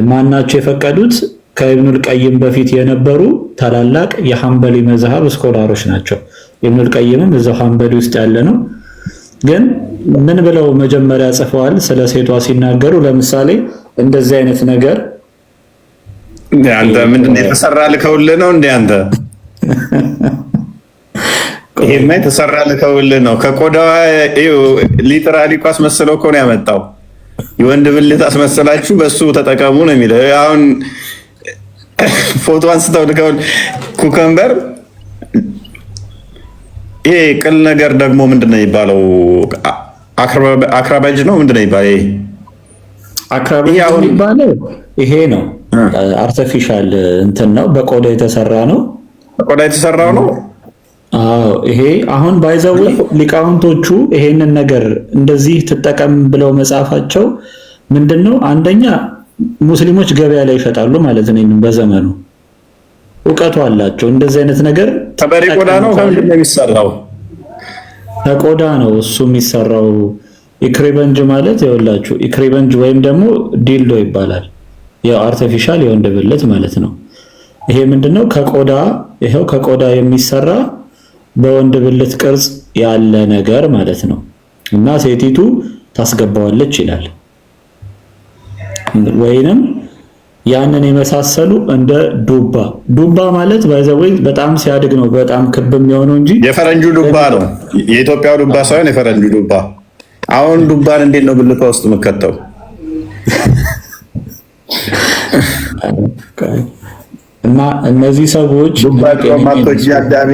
ማናቸው የፈቀዱት? ከኢብኑል ቀይም በፊት የነበሩ ታላላቅ የሐንበሊ መዝሐብ ስኮላሮች ናቸው። ኢብኑል ቀይምም እዛው ሐንበሊ ውስጥ ያለ ነው። ግን ምን ብለው መጀመሪያ ጽፈዋል ስለ ሴቷ ሲናገሩ? ለምሳሌ እንደዚህ አይነት ነገር አንተ ምንድነው የተሰራ ልከውልህ ነው እንዴ? አንተ ይሄማ የተሰራ ልከውልህ ነው። ከቆዳዋ ሊትራሊ እኮ አስመስለው እኮ ነው ያመጣው። የወንድ ብልት አስመስላችሁ በሱ ተጠቀሙ ነው የሚለው። አሁን ፎቶ አንስተው ልከውል ኩከምበር። ይሄ ቅል ነገር ደግሞ ምንድነው የሚባለው? አክራባጅ ነው ምንድነው የሚባለው? አክራባጅ የሚባለው ይሄ ነው። አርቲፊሻል እንትን ነው፣ በቆዳ የተሰራ ነው። በቆዳ የተሰራው ነው። አዎ ይሄ አሁን ባይዘው ሊቃውንቶቹ ይሄንን ነገር እንደዚህ ትጠቀም ብለው መጻፋቸው ምንድነው? አንደኛ ሙስሊሞች ገበያ ላይ ይሸጣሉ ማለት ነው። በዘመኑ ዕውቀቱ አላቸው። እንደዚህ አይነት ነገር ከበሬ ቆዳ ነው። ከምንድን ነው የሚሰራው? ከቆዳ ነው እሱ የሚሰራው። ኢክሪበንጅ ማለት ይኸውላችሁ፣ ኢክሪበንጅ ወይም ደግሞ ዲልዶ ይባላል። ያው አርቲፊሻል የወንድ ብልት ማለት ነው። ይሄ ምንድነው? ከቆዳ ይሄው ከቆዳ የሚሰራ በወንድ ብልት ቅርጽ ያለ ነገር ማለት ነው። እና ሴቲቱ ታስገባዋለች ይላል። ወይንም ያንን የመሳሰሉ እንደ ዱባ ማለት ባይዘወይ በጣም ሲያድግ ነው በጣም ክብ የሚሆነው እንጂ የፈረንጁ ዱባ ነው። የኢትዮጵያው ዱባ ሳይሆን የፈረንጁ ዱባ። አሁን ዱባን እንዴት ነው ብልቷ ውስጥ የምከተው? እና እነዚህ ሰዎች ዱባቶች ያዳሜ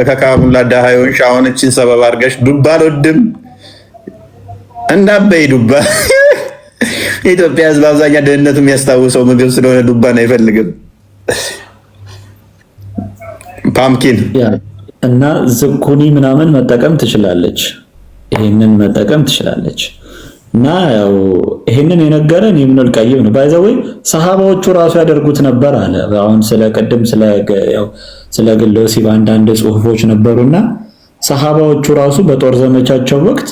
ከካሙላ ዳሃዮን አሁን እቺን ሰበብ አድርገሽ ዱባ አልወድም እንዳበይ ዱባ የኢትዮጵያ ሕዝብ አብዛኛው ደህንነቱ የሚያስታውሰው ምግብ ስለሆነ ዱባን አይፈልግም። ፓምኪን እና ዝኩኒ ምናምን መጠቀም ትችላለች። ይሄንን መጠቀም ትችላለች። እና ያው ይሄንን የነገረን ኢብኑል ቀይም ነው። ባይዘወይ ሰሃባዎቹ ራሱ ያደርጉት ነበር አለ። አሁን ስለ ግል ወሲብ አንዳንድ ጽሁፎች ነበሩና ሰሃባዎቹ ራሱ በጦር ዘመቻቸው ወቅት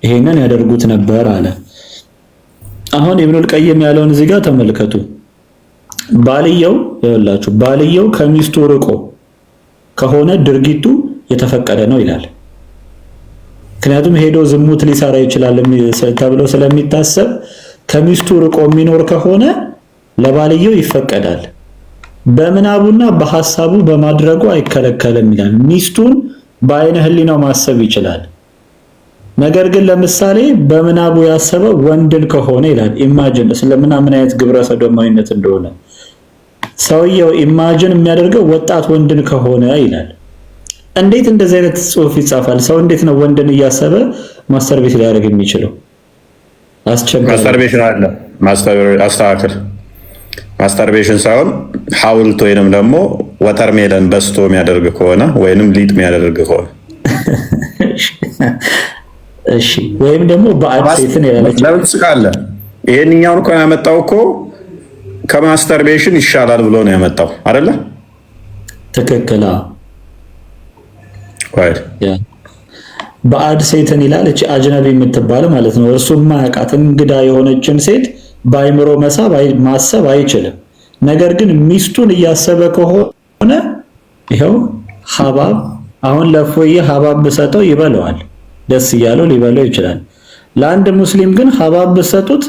ይሄንን ያደርጉት ነበር አለ። አሁን ኢብኑል ቀይም ያለውን እዚህ ጋር ተመልከቱ። ባልየው ከሚስቱ ርቆ ከሆነ ድርጊቱ የተፈቀደ ነው ይላል። ምክንያቱም ሄዶ ዝሙት ሊሰራ ይችላል ተብሎ ስለሚታሰብ ከሚስቱ ርቆ የሚኖር ከሆነ ለባልየው ይፈቀዳል። በምናቡና በሐሳቡ በማድረጉ አይከለከልም ይላል። ሚስቱን በአይነ ህሊናው ማሰብ ይችላል። ነገር ግን ለምሳሌ በምናቡ ያሰበው ወንድን ከሆነ ይላል ኢማጂን እስልምና ምን አይነት ግብረ ሰዶማዊነት እንደሆነ ሰውየው ኢማጂን የሚያደርገው ወጣት ወንድን ከሆነ ይላል እንዴት እንደዚህ አይነት ጽሁፍ ይጻፋል? ሰው እንዴት ነው ወንድን እያሰበ ማስተርቤት ሊያደርግ የሚችለው? አስቸጋሪ ማስተርቤሽን አለ። አስተካክል። ማስተርቤሽን ሳይሆን ሐውልት ወይንም ደግሞ ወተርሜለን በስቶ የሚያደርግ ከሆነ ወይንም ሊጥ የሚያደርግ ከሆነ እሺ፣ ወይም ደግሞ በአድ ሴትን ያለች ለምን ትስቃለህ? ይሄንኛውን እኮ ያመጣው እኮ ከማስተርቤሽን ይሻላል ብሎ ነው ያመጣው አይደለ? ትክክል። ያ በአድ ሴትን ይላል። እቺ አጅነቢ የምትባል ማለት ነው። እርሱ ማያውቃት እንግዳ የሆነችን ሴት በአይምሮ ማሰብ አይችልም። ነገር ግን ሚስቱን እያሰበ ከሆነ ይኸው ሐባብ አሁን ለፎዬ ሐባብ ብሰጠው ይበለዋል፣ ደስ እያለው ሊበለው ይችላል። ለአንድ ሙስሊም ግን ሐባብ ብሰጡት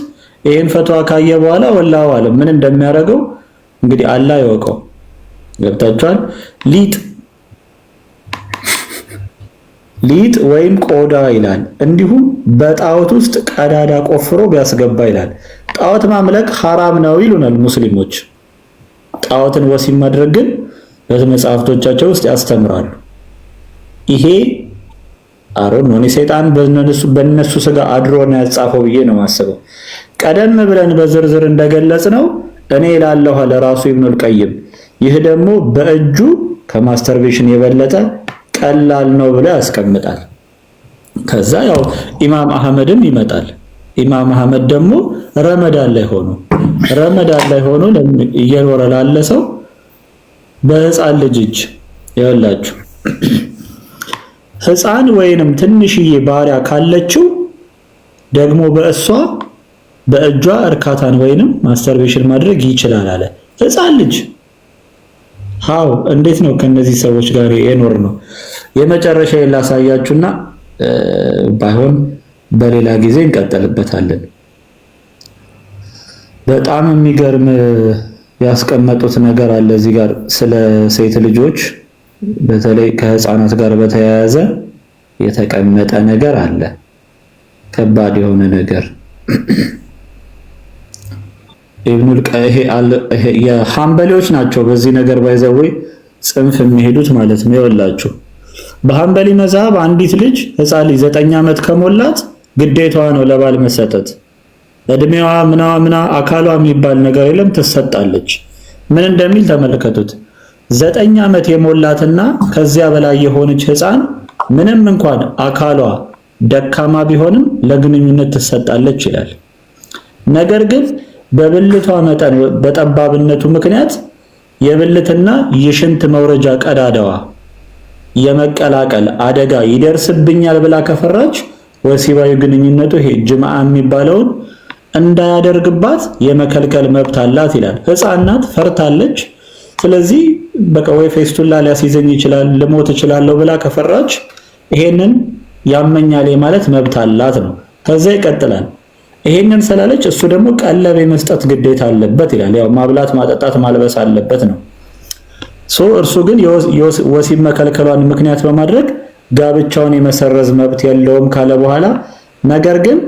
ይሄን ፈትዋ ካየ በኋላ ወላሂ አለም ምን እንደሚያደርገው እንግዲህ አላህ ይወቀው። ገብታችኋል? ሊጥ ወይም ቆዳ ይላል። እንዲሁም በጣዖት ውስጥ ቀዳዳ ቆፍሮ ቢያስገባ ይላል። ጣዖት ማምለክ ሐራም ነው ይሉናል ሙስሊሞች። ጣዖትን ወሲብ ማድረግ ግን በመጽሐፍቶቻቸው ውስጥ ያስተምራሉ። ይሄ አሮን ነው ሰይጣን በእነሱ ስጋ አድሮ ነው ያጻፈው ብዬ ነው ማስበው። ቀደም ብለን በዝርዝር እንደገለጽ ነው እኔ እላለሁ ለራሱ ኢብኑል ቀይም ይህ ደግሞ በእጁ ከማስተርቤሽን የበለጠ ቀላል ነው ብሎ ያስቀምጣል። ከዛ ያው ኢማም አህመድም ይመጣል። ኢማም አህመድ ደግሞ ረመዳን ላይ ሆኖ እየኖረ ላለ ሰው በህፃን ልጅ እጅ ይኸውላችሁ ህፃን ወይንም ትንሽዬ ባሪያ ካለችው ደግሞ በእጇ እርካታን ወይንም ማስተርቤሽን ማድረግ ይችላል አለ። ህፃን ልጅ ሃው እንዴት ነው ከነዚህ ሰዎች ጋር የኖር ነው? የመጨረሻ ላሳያችሁና ባይሆን በሌላ ጊዜ እንቀጥልበታለን። በጣም የሚገርም ያስቀመጡት ነገር አለ እዚህ ጋር ስለ ሴት ልጆች በተለይ ከህፃናት ጋር በተያያዘ የተቀመጠ ነገር አለ። ከባድ የሆነ ነገር ኢብኑል ቀይህ የሐንበሊዎች ናቸው በዚህ ነገር ባይዘወይ ጽንፍ የሚሄዱት ማለት ነው። ይኸውላችሁ በሐንበሊ መዝሐብ አንዲት ልጅ ህፃን ልጅ 9 ዓመት ከሞላት ግዴታዋ ነው ለባል መሰጠት። እድሜዋ ምናምና አካሏ የሚባል ነገር የለም ትሰጣለች። ምን እንደሚል ተመልከቱት። 9 ዓመት የሞላትና ከዚያ በላይ የሆነች ህፃን ምንም እንኳን አካሏ ደካማ ቢሆንም ለግንኙነት ትሰጣለች ይላል። ነገር ግን በብልቷ መጠን በጠባብነቱ ምክንያት የብልትና የሽንት መውረጃ ቀዳዳዋ የመቀላቀል አደጋ ይደርስብኛል ብላ ከፈራች ወሲባዊ ግንኙነቱ ይሄ ጅማዓ የሚባለውን እንዳያደርግባት የመከልከል መብት አላት ይላል። ህፃን ናት፣ ፈርታለች። ስለዚህ በቃ ወይ ፌስቱላ ሊያስይዘኝ ይችላል ልሞት እችላለሁ ብላ ከፈራች ይሄንን ያመኛል ማለት መብት አላት ነው። ከዛ ይቀጥላል። ይሄንን ስላለች እሱ ደግሞ ቀለብ የመስጠት ግዴታ አለበት ይላል። ያው ማብላት፣ ማጠጣት፣ ማልበስ አለበት ነው። እርሱ ግን ወሲብ መከልከሏን ምክንያት በማድረግ ጋብቻውን የመሰረዝ መብት የለውም ካለ በኋላ ነገር ግን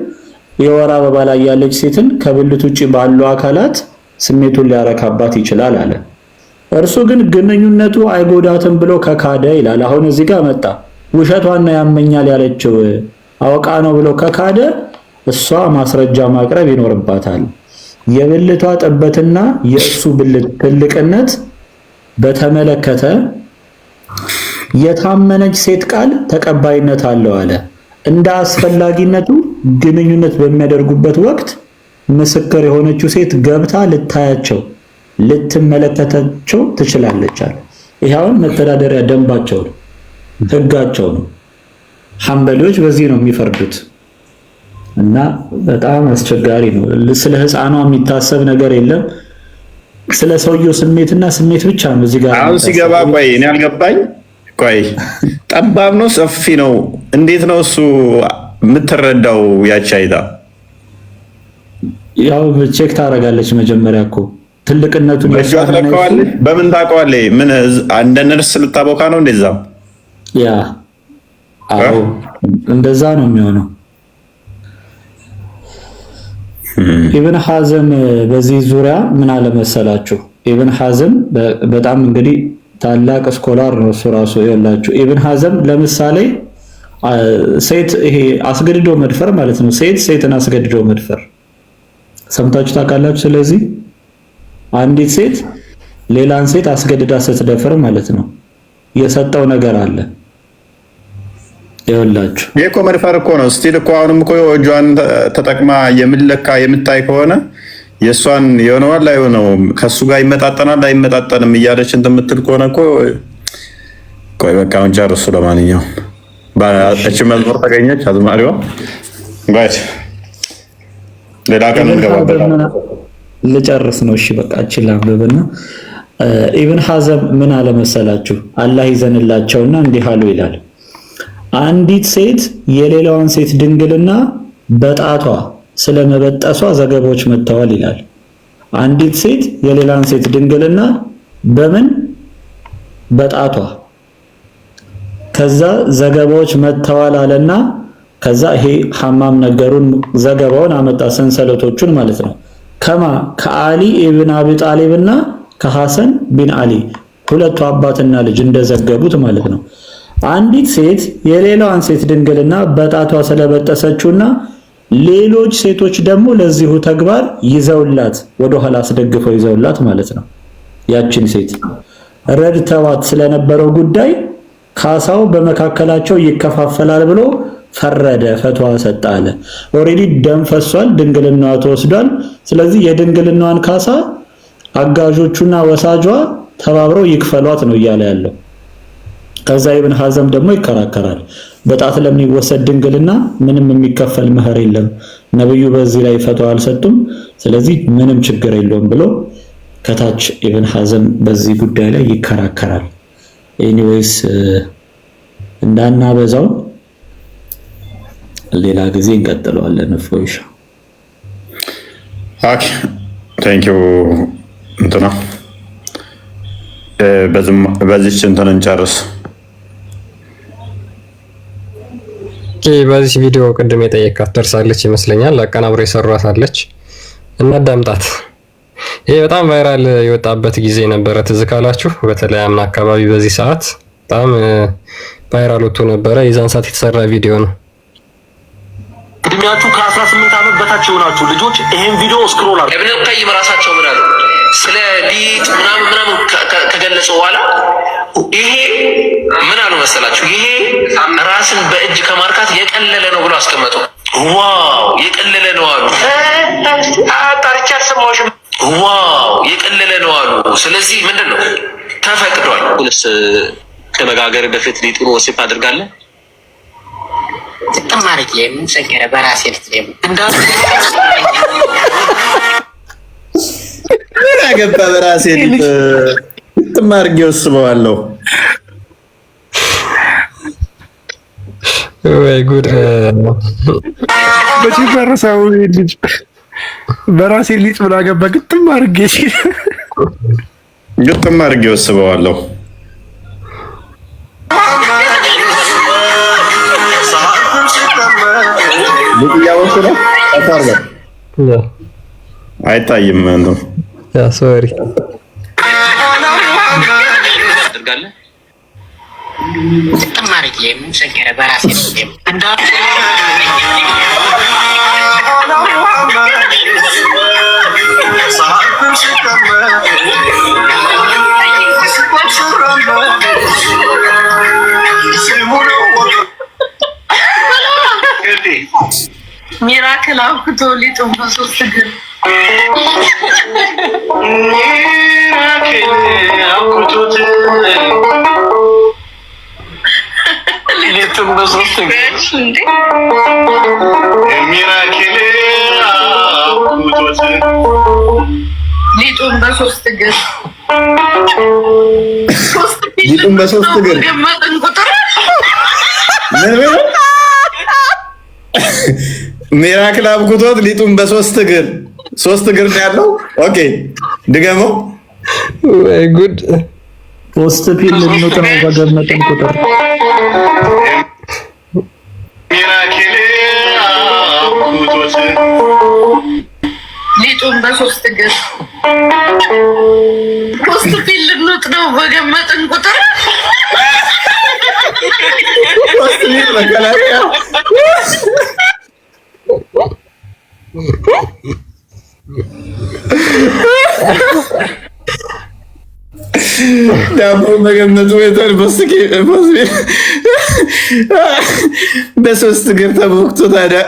የወር አበባ ላይ ያለች ሴትን ከብልት ውጪ ባሉ አካላት ስሜቱን ሊያረካባት ይችላል አለ። እርሱ ግን ግንኙነቱ አይጎዳትም ብሎ ከካደ ይላል። አሁን እዚህ ጋር መጣ። ውሸቷን ነው ያመኛል ያለችው አውቃ ነው ብሎ ከካደ እሷ ማስረጃ ማቅረብ ይኖርባታል። የብልቷ ጥበትና የእሱ ብልት ትልቅነት በተመለከተ የታመነች ሴት ቃል ተቀባይነት አለው አለ። እንደ አስፈላጊነቱ ግንኙነት በሚያደርጉበት ወቅት ምስክር የሆነችው ሴት ገብታ ልታያቸው ልትመለከታቸው ትችላለች አለ። ይሄውን መተዳደሪያ ደንባቸው ነው፣ ህጋቸው ነው። ሐንበሊዎች በዚህ ነው የሚፈርዱት እና በጣም አስቸጋሪ ነው። ስለ ህፃኗ የሚታሰብ ነገር የለም። ስለ ሰውየው ስሜትና ስሜት ብቻ ነው እዚህ ጋር አሁን ሲገባ። ቆይ እኔ አልገባኝ። ቆይ ጠባብ ነው ሰፊ ነው እንዴት ነው እሱ የምትረዳው? ያቺ አይታ ያው ቼክ ታደርጋለች መጀመሪያ እኮ ትልቅነቱን ያሳውቃለች። በምን ታውቀዋለች? ምን እንደ ነርስ ልታቦካ ነው እንደዛ? ያ አዎ እንደዛ ነው የሚሆነው። ኢብን ሐዘም በዚህ ዙሪያ ምን አለ መሰላችሁ? ኢብን ሐዘም በጣም እንግዲህ ታላቅ ስኮላር ነው እሱ ራሱ። ይኸውላችሁ ኢብን ሐዘም ለምሳሌ ሴት ይሄ አስገድዶ መድፈር ማለት ነው። ሴትን አስገድዶ መድፈር ሰምታችሁ ታውቃላችሁ? ስለዚህ አንዲት ሴት ሌላን ሴት አስገድዳ ስትደፍር ማለት ነው የሰጠው ነገር አለ። ይኸውላችሁ ይሄ እኮ መድፈር እኮ ነው። ስቲል እኮ አሁንም እኮ እጇን ተጠቅማ የምለካ የምታይ ከሆነ የእሷን የሆነዋል ላይ ነው ከሱ ጋር ይመጣጠናል አይመጣጠንም እያለች እንትን የምትል ከሆነ እኮ ቆይ በቃ አሁን ጨርሱ። ለማንኛውም ባለች መዝሙር ተገኘች አዝማሪዋ ጋይስ ሌላ ቀን እንገባበታለን። ልጨርስ ነው። እሺ በቃ አችላምብና ኢብን ሐዘም ምን አለ መሰላችሁ? አላህ ይዘንላቸውና እንዲህ አሉ ይላል። አንዲት ሴት የሌላዋን ሴት ድንግልና በጣቷ ስለመበጠሷ ዘገባዎች መጥተዋል ይላል። አንዲት ሴት የሌላን ሴት ድንግልና በምን በጣቷ ከዛ ዘገባዎች መጥተዋል አለና ከዛ ይሄ ሐማም ነገሩን ዘገባውን አመጣ ሰንሰለቶቹን ማለት ነው። ከአሊ ኢብን አቢ ጣሊብና ከሐሰን ቢን አሊ ሁለቱ አባትና ልጅ እንደዘገቡት ማለት ነው። አንዲት ሴት የሌላዋን ሴት ድንግልና በጣቷ ስለበጠሰችውና ሌሎች ሴቶች ደግሞ ለዚሁ ተግባር ይዘውላት ወደኋላ አስደግፈው ይዘውላት ማለት ነው ያችን ሴት ረድተዋት ስለነበረው ጉዳይ ካሳው በመካከላቸው ይከፋፈላል ብሎ ፈረደ፣ ፈትዋ ሰጠ አለ። ኦሬዲ ደም ፈሷል፣ ድንግልናዋ ተወስዷል። ስለዚህ የድንግልናዋን ካሳ አጋዦቹና ወሳጇ ተባብረው ይክፈሏት ነው እያለ ያለው። ከዛ ኢብን ሐዘም ደግሞ ይከራከራል። በጣት ለሚወሰድ ድንግልና ምንም የሚከፈል መህር የለም፣ ነብዩ በዚህ ላይ ፈትዋ አልሰጡም፣ ስለዚህ ምንም ችግር የለውም ብሎ ከታች ኢብን ሐዘም በዚህ ጉዳይ ላይ ይከራከራል። ኤኒዌይስ እንዳናበዛው ሌላ ጊዜ እንቀጥለዋለን። ፎይሻ ኦኬ ቴንክ ዩ እንትና በዚህ እንትን እንጨርስ። በዚህ ቪዲዮ ቅድም የጠየቃት ደርሳለች ይመስለኛል። አቀናብሮ የሰሯት አለች እና ዳምጣት። ይሄ በጣም ቫይራል የወጣበት ጊዜ ነበረ፣ ትዝ ካላችሁ በተለይ አምና አካባቢ በዚህ ሰዓት በጣም ቫይራል ወጥቶ ነበረ። የዛን ሰዓት የተሰራ ቪዲዮ ነው። እድሜያችሁ ከ18 ዓመት በታች የሆናችሁ ልጆች ይሄን ቪዲዮ ስክሮል አድርጉ። ኢብኑ ቀይም ራሳቸው ምን አሉ ስለ ሊጥ ምናምን ከገለጸው በኋላ ይሄ ምን አሉ መሰላችሁ? ይሄ ራስን በእጅ ከማርካት የቀለለ ነው ብሎ አስቀመጡ። ዋው የቀለለ ነው አሉ። አጣርቻ አልሰማሁሽም። ዋው የቀለለ ነው አሉ። ስለዚህ ምንድን ነው ተፈቅዷል። ሁንስ ከመጋገር በፊት ሊጡን ወሲብ አድርጋለህ ተማሪክ የምንሰከረ በራሴ ልትደም እንዳው ምን አገባ በራሴ ልት ተማርክ ይወስበዋለሁ። ወይ ጉድ! በጭፈረሳው ልጅ በራሴ ልጅ ምን አገባ ግጥም አድርጌ ይወስበዋለሁ። አይታይም ነው ያ ሶሪ አድርጋለህ ተማሪክ የምንሰከረ በራሴ ልትደም እንዳው ሚራክል አውጥቶ ሊጡን በሶስት እግር ሊጡን በሶስት እግር ሊጡን በሶስት እግር ሊጡን በሶስት እግር ገመጥን ቁጥር ምን ሚራክል አብኩቶት ሊጡን በሶስት እግር ሶስት እግር ነው ያለው። ኦኬ ድገመው። ወይ ጉድ! ፖስት ፒል ነው በገመጠን ቁጥር ሚራክል አብኩቶት ሊጡን በሶስት እግር ፖስት ፒል ልንውጥ ነው በገመጥን ቁጥር ዳቦ መገመቱ ወይቷል በሶስት እግር ተቦክቶ ታዲያ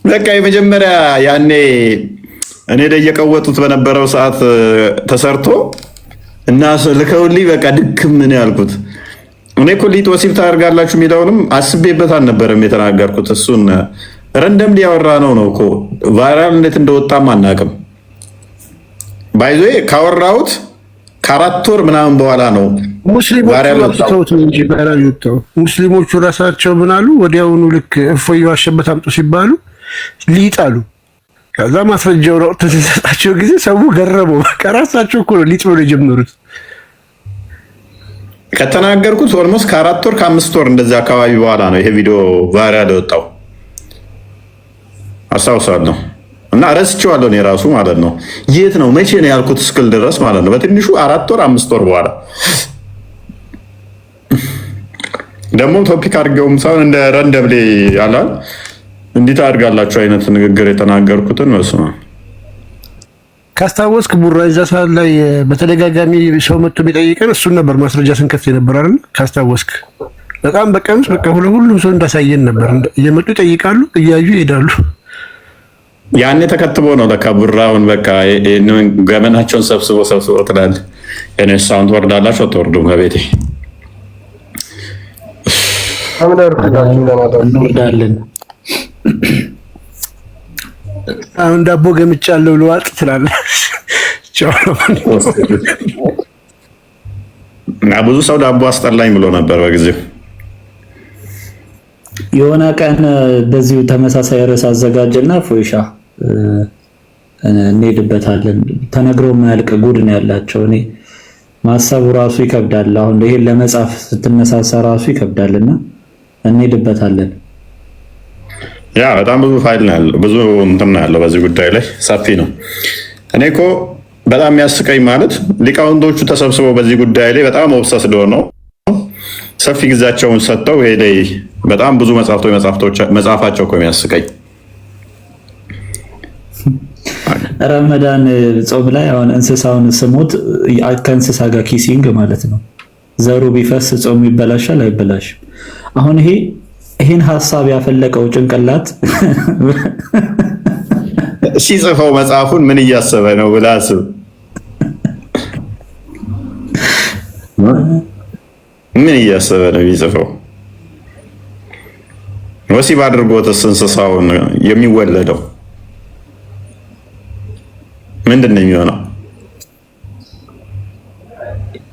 በቃ የመጀመሪያ ያኔ እኔ ላይ የቀወጡት በነበረው ሰዓት ተሰርቶ እና ልከውልኝ በቃ ድክም ምን ያልኩት እኔ እኮ ሊጥ ወሲብ ታደርጋላችሁ የሚለውንም አስቤበት አልነበረም የተናገርኩት። እሱን ረንደም ሊያወራ ነው እኮ ቫይራል እንዴት እንደወጣም አናውቅም። ባይዞ ካወራሁት ከ4 ወር ምናምን በኋላ ነው ሙስሊሞቹ ራሳቸው ምን አሉ? ወዲያውኑ ልክ እፎይ ዋሸበት አምጡ ሲባሉ ሊጥ አሉ። ከዛ ማስረጃው ነው ተሰጣቸው ጊዜ ሰው ገረመው። በቃ ራሳቸው እኮ ነው ሊጥ ብለው የጀመሩት። ከተናገርኩት ኦልሞስት ከ4 ወር ከ5 ወር እንደዚህ አካባቢ በኋላ ነው ይሄ ቪዲዮ ቫይራል ወጣው አስታውሳለሁ። እና ረስቼዋለሁ እኔ ራሱ ማለት ነው። የት ነው መቼ ነው ያልኩት እስክል ድረስ ማለት ነው። በትንሹ 4 ወር 5 ወር በኋላ ደግሞ ቶፒክ አድርገውም ሳይሆን እንደ ረንደምሊ ያላል እንዴት አድርጋላችሁ አይነት ንግግር የተናገርኩትን ነው። ካስታወስክ ቡራ እዛ ሰዓት ላይ በተደጋጋሚ ሰው መጥቶ የሚጠይቀን እሱን ነበር ማስረጃ ስንከፍት የነበር አይደል? ካስታወስክ በጣም በቀምስ በቃ ሁሉም ሰው እንዳሳየን ነበር። እየመጡ ይጠይቃሉ፣ እያዩ ይሄዳሉ። ያኔ ተከትቦ ነው ለካ ቡራውን በቃ ገመናቸውን ሰብስቦ ትላለህ። እኔ ሳውንድ ወርዳላችሁ አትወርዱም? ከቤቴ እንወርዳለን። አሁን ዳቦ ገምቻለሁ ልዋጥ ትላለህ። ብዙ ሰው ዳቦ አስጠላኝ ብሎ ነበር በጊዜው። የሆነ ቀን በዚሁ ተመሳሳይ ርዕስ አዘጋጀና ፎይሻ እንሄድበታለን። ተነግሮ የማያልቅ ጉድ ነው ያላቸው። እኔ ማሰቡ ራሱ ይከብዳል። አሁን ይሄን ለመጻፍ ስትነሳሳ ራሱ ይከብዳልና እንሄድበታለን። ያ በጣም ብዙ ፋይል ነው ያለው፣ ብዙ እንትን ነው ያለው በዚህ ጉዳይ ላይ ሰፊ ነው። እኔ እኮ በጣም የሚያስቀኝ ማለት ሊቃውንቶቹ ተሰብስበው በዚህ ጉዳይ ላይ በጣም ኦብሰስድ ሆነው ሰፊ ጊዜያቸውን ሰጥተው ይሄ ላይ በጣም ብዙ መጽሐፋቸው እኮ የሚያስቀኝ። ረመዳን ጾም ላይ አሁን እንስሳውን ስሞት ከእንስሳ ጋር ኪሲንግ ማለት ነው። ዘሩ ቢፈስ ጾሙ ይበላሻል አይበላሽም? አሁን ይሄን ሀሳብ ያፈለቀው ጭንቅላት ሲጽፈው መጽሐፉን ምን እያሰበ ነው ብለህ አስብ። ምን እያሰበ ነው የሚጽፈው? ወሲብ አድርጎትስ እንስሳውን የሚወለደው ምንድን ነው የሚሆነው?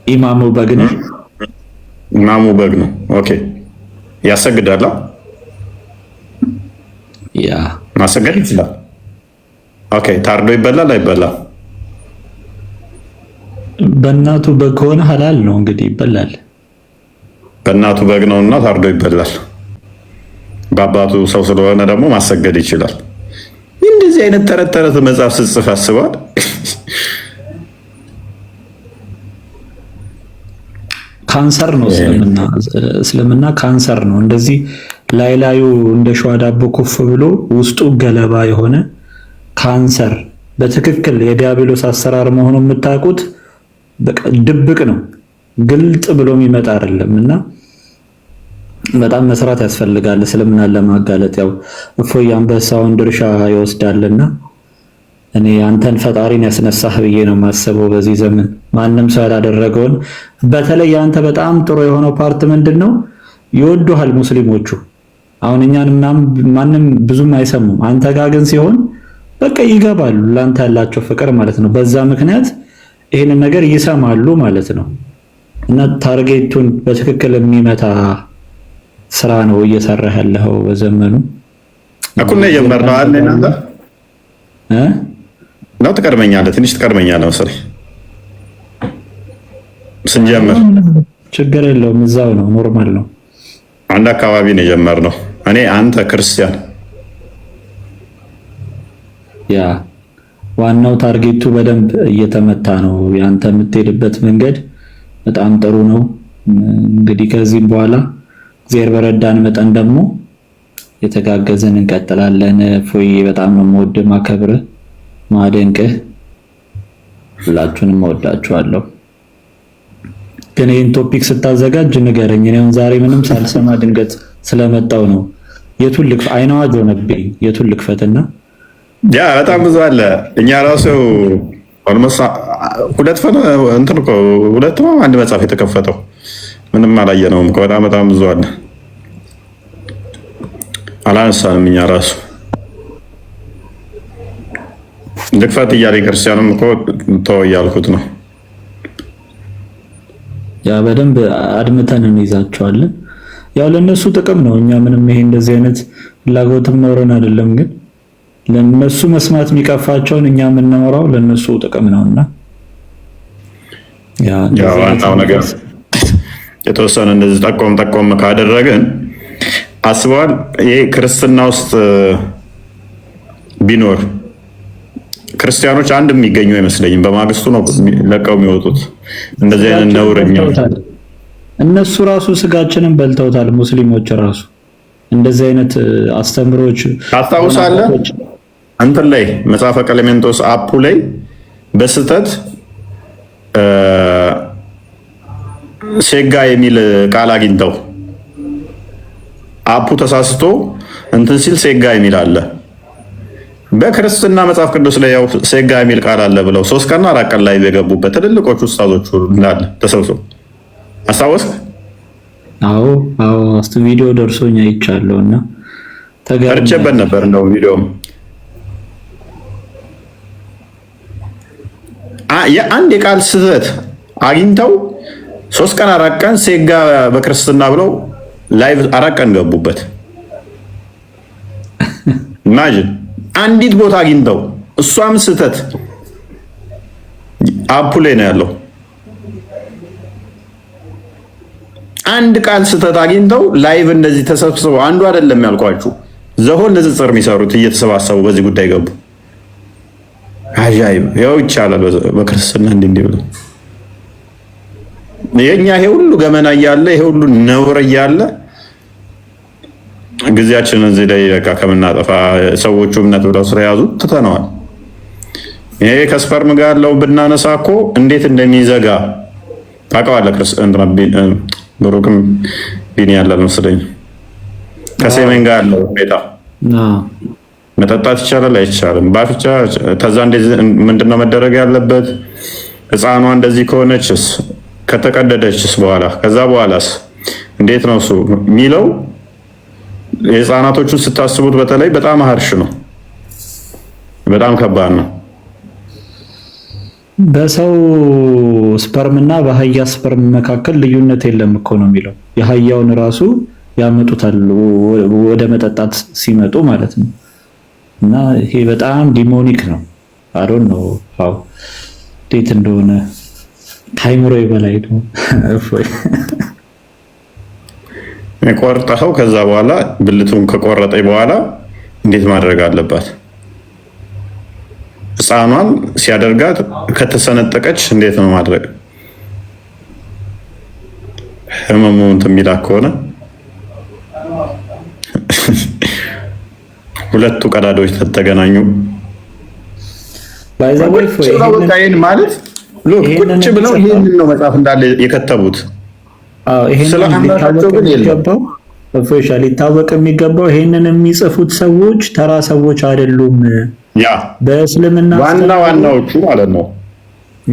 ኢማሙ በግ ነው። ኢማሙ በግ ነው። ኦኬ ያሰግዳል። ያ ማሰገድ ይችላል። ኦኬ ታርዶ ይበላል አይበላም? በእናቱ በግ ከሆነ ሐላል ነው እንግዲህ ይበላል። በእናቱ በግ ነውና ታርዶ ይበላል። በአባቱ ሰው ስለሆነ ደግሞ ማሰገድ ይችላል። እንደዚህ አይነት ተረት ተረት መጽሐፍ ስጽፍ አስበዋል? ካንሰር ነው እስልምና ካንሰር ነው። እንደዚህ ላዩ እንደ ሸዋ ዳቦ ኩፍ ብሎ ውስጡ ገለባ የሆነ ካንሰር በትክክል የዲያብሎስ አሰራር መሆኑን የምታውቁት በቃ ድብቅ ነው፣ ግልጥ ብሎ የሚመጣ አይደለም። እና በጣም መስራት ያስፈልጋል እስልምናን ለማጋለጥ። ያው እፎይ አንበሳውን ድርሻ ይወስዳልና እኔ አንተን ፈጣሪን ያስነሳህ ብዬ ነው የማስበው። በዚህ ዘመን ማንም ሰው ያላደረገውን በተለይ አንተ በጣም ጥሩ የሆነው ፓርት ምንድነው? ይወዱሃል ሙስሊሞቹ። አሁን እኛን ማንም ብዙም አይሰሙም። አንተ ጋር ግን ሲሆን በቃ ይገባሉ፣ ላንተ ያላቸው ፍቅር ማለት ነው። በዛ ምክንያት ይሄንን ነገር ይሰማሉ ማለት ነው። እና ታርጌቱን በትክክል የሚመታ ስራ ነው እየሰራህ ያለው በዘመኑ። አኩነ የመርነው አለ እናንተ ነው ትቀድመኛለህ፣ ትንሽ ትቀድመኛለህ መሰለኝ ስንጀምር። ችግር የለውም እዛው ነው፣ ኖርማል ነው። አንድ አካባቢ ነው የጀመርነው። እኔ አንተ ክርስቲያን ያ ዋናው ታርጌቱ በደንብ እየተመታ ነው። ያንተ የምትሄድበት መንገድ በጣም ጥሩ ነው። እንግዲህ ከዚህም በኋላ እግዚአብሔር በረዳን መጠን ደግሞ የተጋገዘን እንቀጥላለን። ፎይ በጣም ነው የምወድህ ማከብርህ ማደንቅህ። ሁላችሁንም እወዳችኋለሁ። ግን ይህን ቶፒክ ስታዘጋጅ ንገረኝ። እኔ ዛሬ ምንም ሳልሰማ ድንገት ስለመጣው ነው። የቱን ልክፈት? አይናዋጅ ሆነብኝ። የቱን ልክፈትና ያ በጣም ብዙ አለ። እኛ ራሱ ኦልሞስት ሁለት ነው አንድ መጽሐፍ የተከፈተው ምንም አላየነውም። በጣም ብዙ አለ አላነሳንም። እኛ ራሱ ልክፈት እያለኝ ክርስቲያንም እኮ ተው እያልኩት ነው። ያ በደንብ አድምተን እንይዛቸዋለን። ያው ለነሱ ጥቅም ነው። እኛ ምንም ይሄ እንደዚህ አይነት ፍላጎትም ኖረን አይደለም። ግን ለነሱ መስማት የሚቀፋቸውን እኛ የምናወራው ለነሱ ጥቅም ነውና ያ ዋናው ነገር የተወሰነ እንደዚህ ጠቆም ካደረግን አስበዋል። ይሄ ክርስትና ውስጥ ቢኖር ክርስቲያኖች አንድ የሚገኙ አይመስለኝም። በማግስቱ ነው ለቀው የሚወጡት። እንደዚህ አይነት ነውረኛ እነሱ ራሱ ስጋችንን በልተውታል። ሙስሊሞች ራሱ እንደዚህ አይነት አስተምሮች ታስታውሳለህ? እንትን ላይ መጽሐፈ ቀሌሜንጦስ አፑ ላይ በስተት ሴጋ የሚል ቃል አግኝተው አፑ ተሳስቶ እንትን ሲል ሴጋ የሚል አለ። በክርስትና መጽሐፍ ቅዱስ ላይ ያው ሴጋ የሚል ቃል አለ ብለው 3 ቀንና 4 ቀን ላይ የገቡበት ትልልቆቹ ኡስታዞቹ እንዳለ ተሰብስበው አስታወስክ? አዎ ቪዲዮ ደርሶኝ አይቻለሁና ተገርጨበት ነበር እንደው ቪዲዮም የአንድ የቃል ስህተት አግኝተው 3 ቀን 4 ቀን ሴጋ በክርስትና ብለው ላይቭ 4 ቀን ገቡበት። ኢማጂን አንዲት ቦታ አግኝተው እሷም ስህተት አፑ ላይ ነው ያለው። አንድ ቃል ስህተት አግኝተው ላይቭ እንደዚህ ተሰብስበው አንዱ አይደለም ያልኳችሁ ዘሆን ንጽጽር የሚሰሩት እየተሰባሰቡ በዚህ ጉዳይ ገቡ። አጃይብ ያው ይቻላል በክርስትና እንዲህ ብሎ የኛ ይሄ ሁሉ ገመና እያለ ይሄ ሁሉ ነውር እያለ ጊዜያችንን እዚህ ላይ በቃ ከምናጠፋ ሰዎቹ እምነት ብለው ስለያዙ ትተነዋል። ይሄ ከስፐርም ጋር ያለው ብናነሳ እኮ እንዴት እንደሚዘጋ ታውቀዋለህ። ክርስቲያን ብሩክም ቢኒ ያለ መስለኝ ከሴሜን ጋር ያለው ሁኔታ መጠጣት ይቻላል አይቻልም? ባፍቻ ተዛ እንደዚህ ምንድነው መደረግ ያለበት? ህፃኗ እንደዚህ ከሆነችስ ከተቀደደችስ በኋላ ከዛ በኋላስ እንዴት ነው እሱ የሚለው? የህፃናቶቹን ስታስቡት በተለይ በጣም ሀርሽ ነው፣ በጣም ከባድ ነው። በሰው ስፐርም እና በአህያ ስፐርም መካከል ልዩነት የለም እኮ ነው የሚለው። የአህያውን ራሱ ያመጡታል ወደ መጠጣት ሲመጡ ማለት ነው። እና ይሄ በጣም ዲሞኒክ ነው። አሮን ነው አው እንዴት እንደሆነ ታይምሮ በላይ ነው። ቆርጠው ከዛ በኋላ ብልቱን ከቆረጠኝ በኋላ እንዴት ማድረግ አለባት? ህፃኗን ሲያደርጋት ከተሰነጠቀች እንዴት ነው ማድረግ? ህመሙ እንትን የሚላ ከሆነ ሁለቱ ቀዳዳዎች ተገናኙ ባይዘወይን ማለት ቁጭ ብለው ይሄንን ነው መጽሐፍ እንዳለ የከተቡት። ስለአምላካቸው ግን የለም። ኦፊሻሊ ሊታወቅ የሚገባው ይሄንን የሚጽፉት ሰዎች ተራ ሰዎች አይደሉም። ያ በእስልምና ዋናዎቹ ማለት ነው።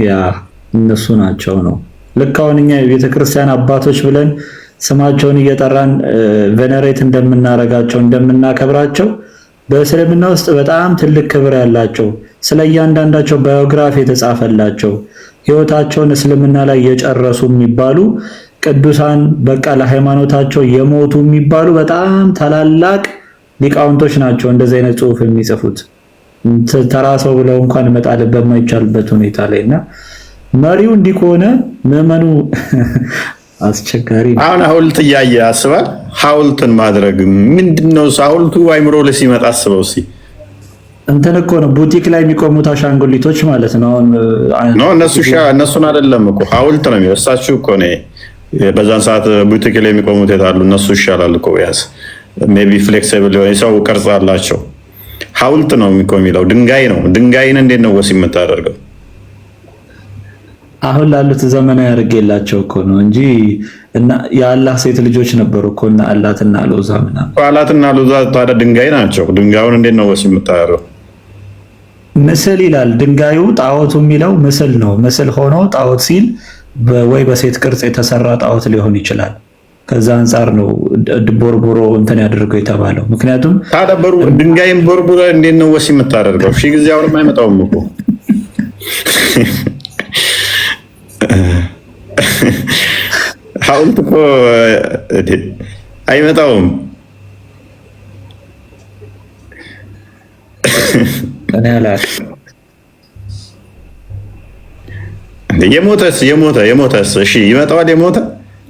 ያ እነሱ ናቸው ነው። ልክ አሁን እኛ የቤተክርስቲያን አባቶች ብለን ስማቸውን እየጠራን ቬነሬት እንደምናረጋቸው እንደምናከብራቸው በእስልምና ውስጥ በጣም ትልቅ ክብር ያላቸው ስለ እያንዳንዳቸው ባዮግራፊ የተጻፈላቸው ህይወታቸውን እስልምና ላይ የጨረሱ የሚባሉ ቅዱሳን በቃ ለሃይማኖታቸው የሞቱ የሚባሉ በጣም ታላላቅ ሊቃውንቶች ናቸው እንደዚህ አይነት ጽሁፍ የሚጽፉት። ተራ ሰው ብለው እንኳን መጣል በማይቻልበት ሁኔታ ላይና መሪው እንዲህ ከሆነ ምዕመኑ አስቸጋሪ ነው። አሁን ሐውልት እያየ አስባል። ሐውልትን ማድረግ ምንድነው? ሐውልቱ አይምሮ ላይ ሲመጣ አስበው እስኪ እንትን እኮ ነው ቡቲክ ላይ የሚቆሙት አሻንጉሊቶች ማለት ነው። እነሱን አይደለም እኮ ሐውልት ነው የሚወሳችሁ እኮ ነው። በዛን ሰዓት ቡቲክ ላይ የሚቆሙት የታሉ? እነሱ ይሻላል እኮ ያስ ሜቢ ፍሌክሲብል የሆነ ሰው ቅርጽ አላቸው። ሐውልት ነው የሚለው ድንጋይ ነው። ድንጋይን እንዴት ነው ወሲብ የምታደርገው? አሁን ላሉት ዘመናዊ ያርገላቸው እኮ ነው እንጂ እና የአላህ ሴት ልጆች ነበሩ እኮ እና አላትና ሎዛ ምናምን። አላትና ሎዛ ታዲያ ድንጋይ ናቸው። ድንጋዩን እንዴት ነው ወሲብ የምታደርገው? ምስል ይላል ድንጋዩ። ጣዖቱ የሚለው ምስል ነው። ምስል ሆኖ ጣዖት ሲል ወይ በሴት ቅርጽ የተሰራ ጣዖት ሊሆን ይችላል። ከዛ አንጻር ነው ቦርቦሮ እንትን ያደርገው የተባለው። ምክንያቱም ታዲያ ድንጋይን ቦርቦሮ እንዴት ነው ወሲብ የምታደርገው? ሺህ ጊዜ አሁንም አይመጣውም እኮ ሐውልት እኮ አይመጣውም። እኔ አላውቅም። የሞተስ እሺ ይመጣዋል። የሞተ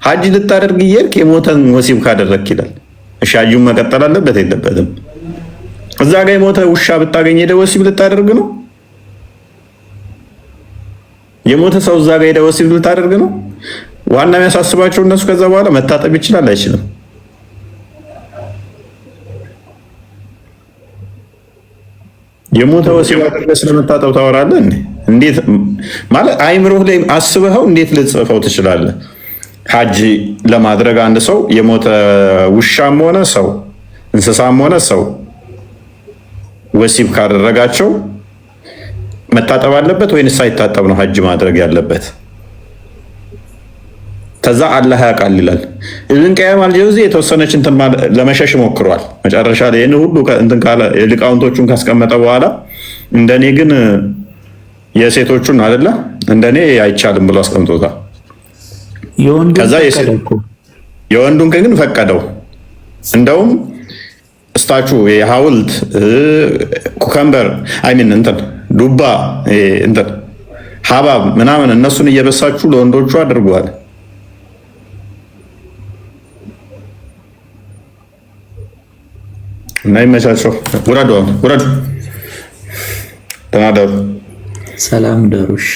ሀጅ ልታደርግ እየሄድክ የሞተን ወሲብ ካደረግክ ይላል። እሺ ሀጁን መቀጠል አለበት የለበትም? እዛ ጋር የሞተ ውሻ ብታገኝ ሄደህ ወሲብ ልታደርግ ነው? የሞተ ሰው እዛ ጋር ሄደህ ወሲብ ልታደርግ ነው? ዋና የሚያሳስባቸው እነሱ ከዛ በኋላ መታጠብ ይችላል አይችልም? የሞተ ወሲብ አድርገህ ስለመታጠብ ታወራለህ እንዴ? እንዴት ማለት አይምሮህ ላይ አስበኸው እንዴት ልጽፈው ትችላለህ? ሀጅ ለማድረግ አንድ ሰው የሞተ ውሻም ሆነ ሰው እንስሳም ሆነ ሰው ወሲብ ካደረጋቸው መታጠብ አለበት ወይንስ ሳይታጠብ ነው ሀጅ ማድረግ ያለበት? ከዛ አላህ ያውቃል ይላል። ኢብን ቀይም አልጀውዚ የተወሰነች እንትን ለመሸሽ ሞክሯል። መጨረሻ ላይ ይሄን ሁሉ እንትን ካለ ሊቃውንቶቹን ካስቀመጠ በኋላ እንደኔ ግን የሴቶቹን አይደለ እንደኔ አይቻልም ብሎ አስቀምጦታል። ከዛ የወንዱን ግን ፈቀደው። እንደውም ስታቹ የሐውልት ኩከምበር አይሚን እንትን ዱባ እንትን ሀባብ ምናምን እነሱን እየበሳችሁ ለወንዶቹ አድርጓል። እና ይመቻቸው። ውረዱ። ተናደሩ። ሰላም ደሩሽ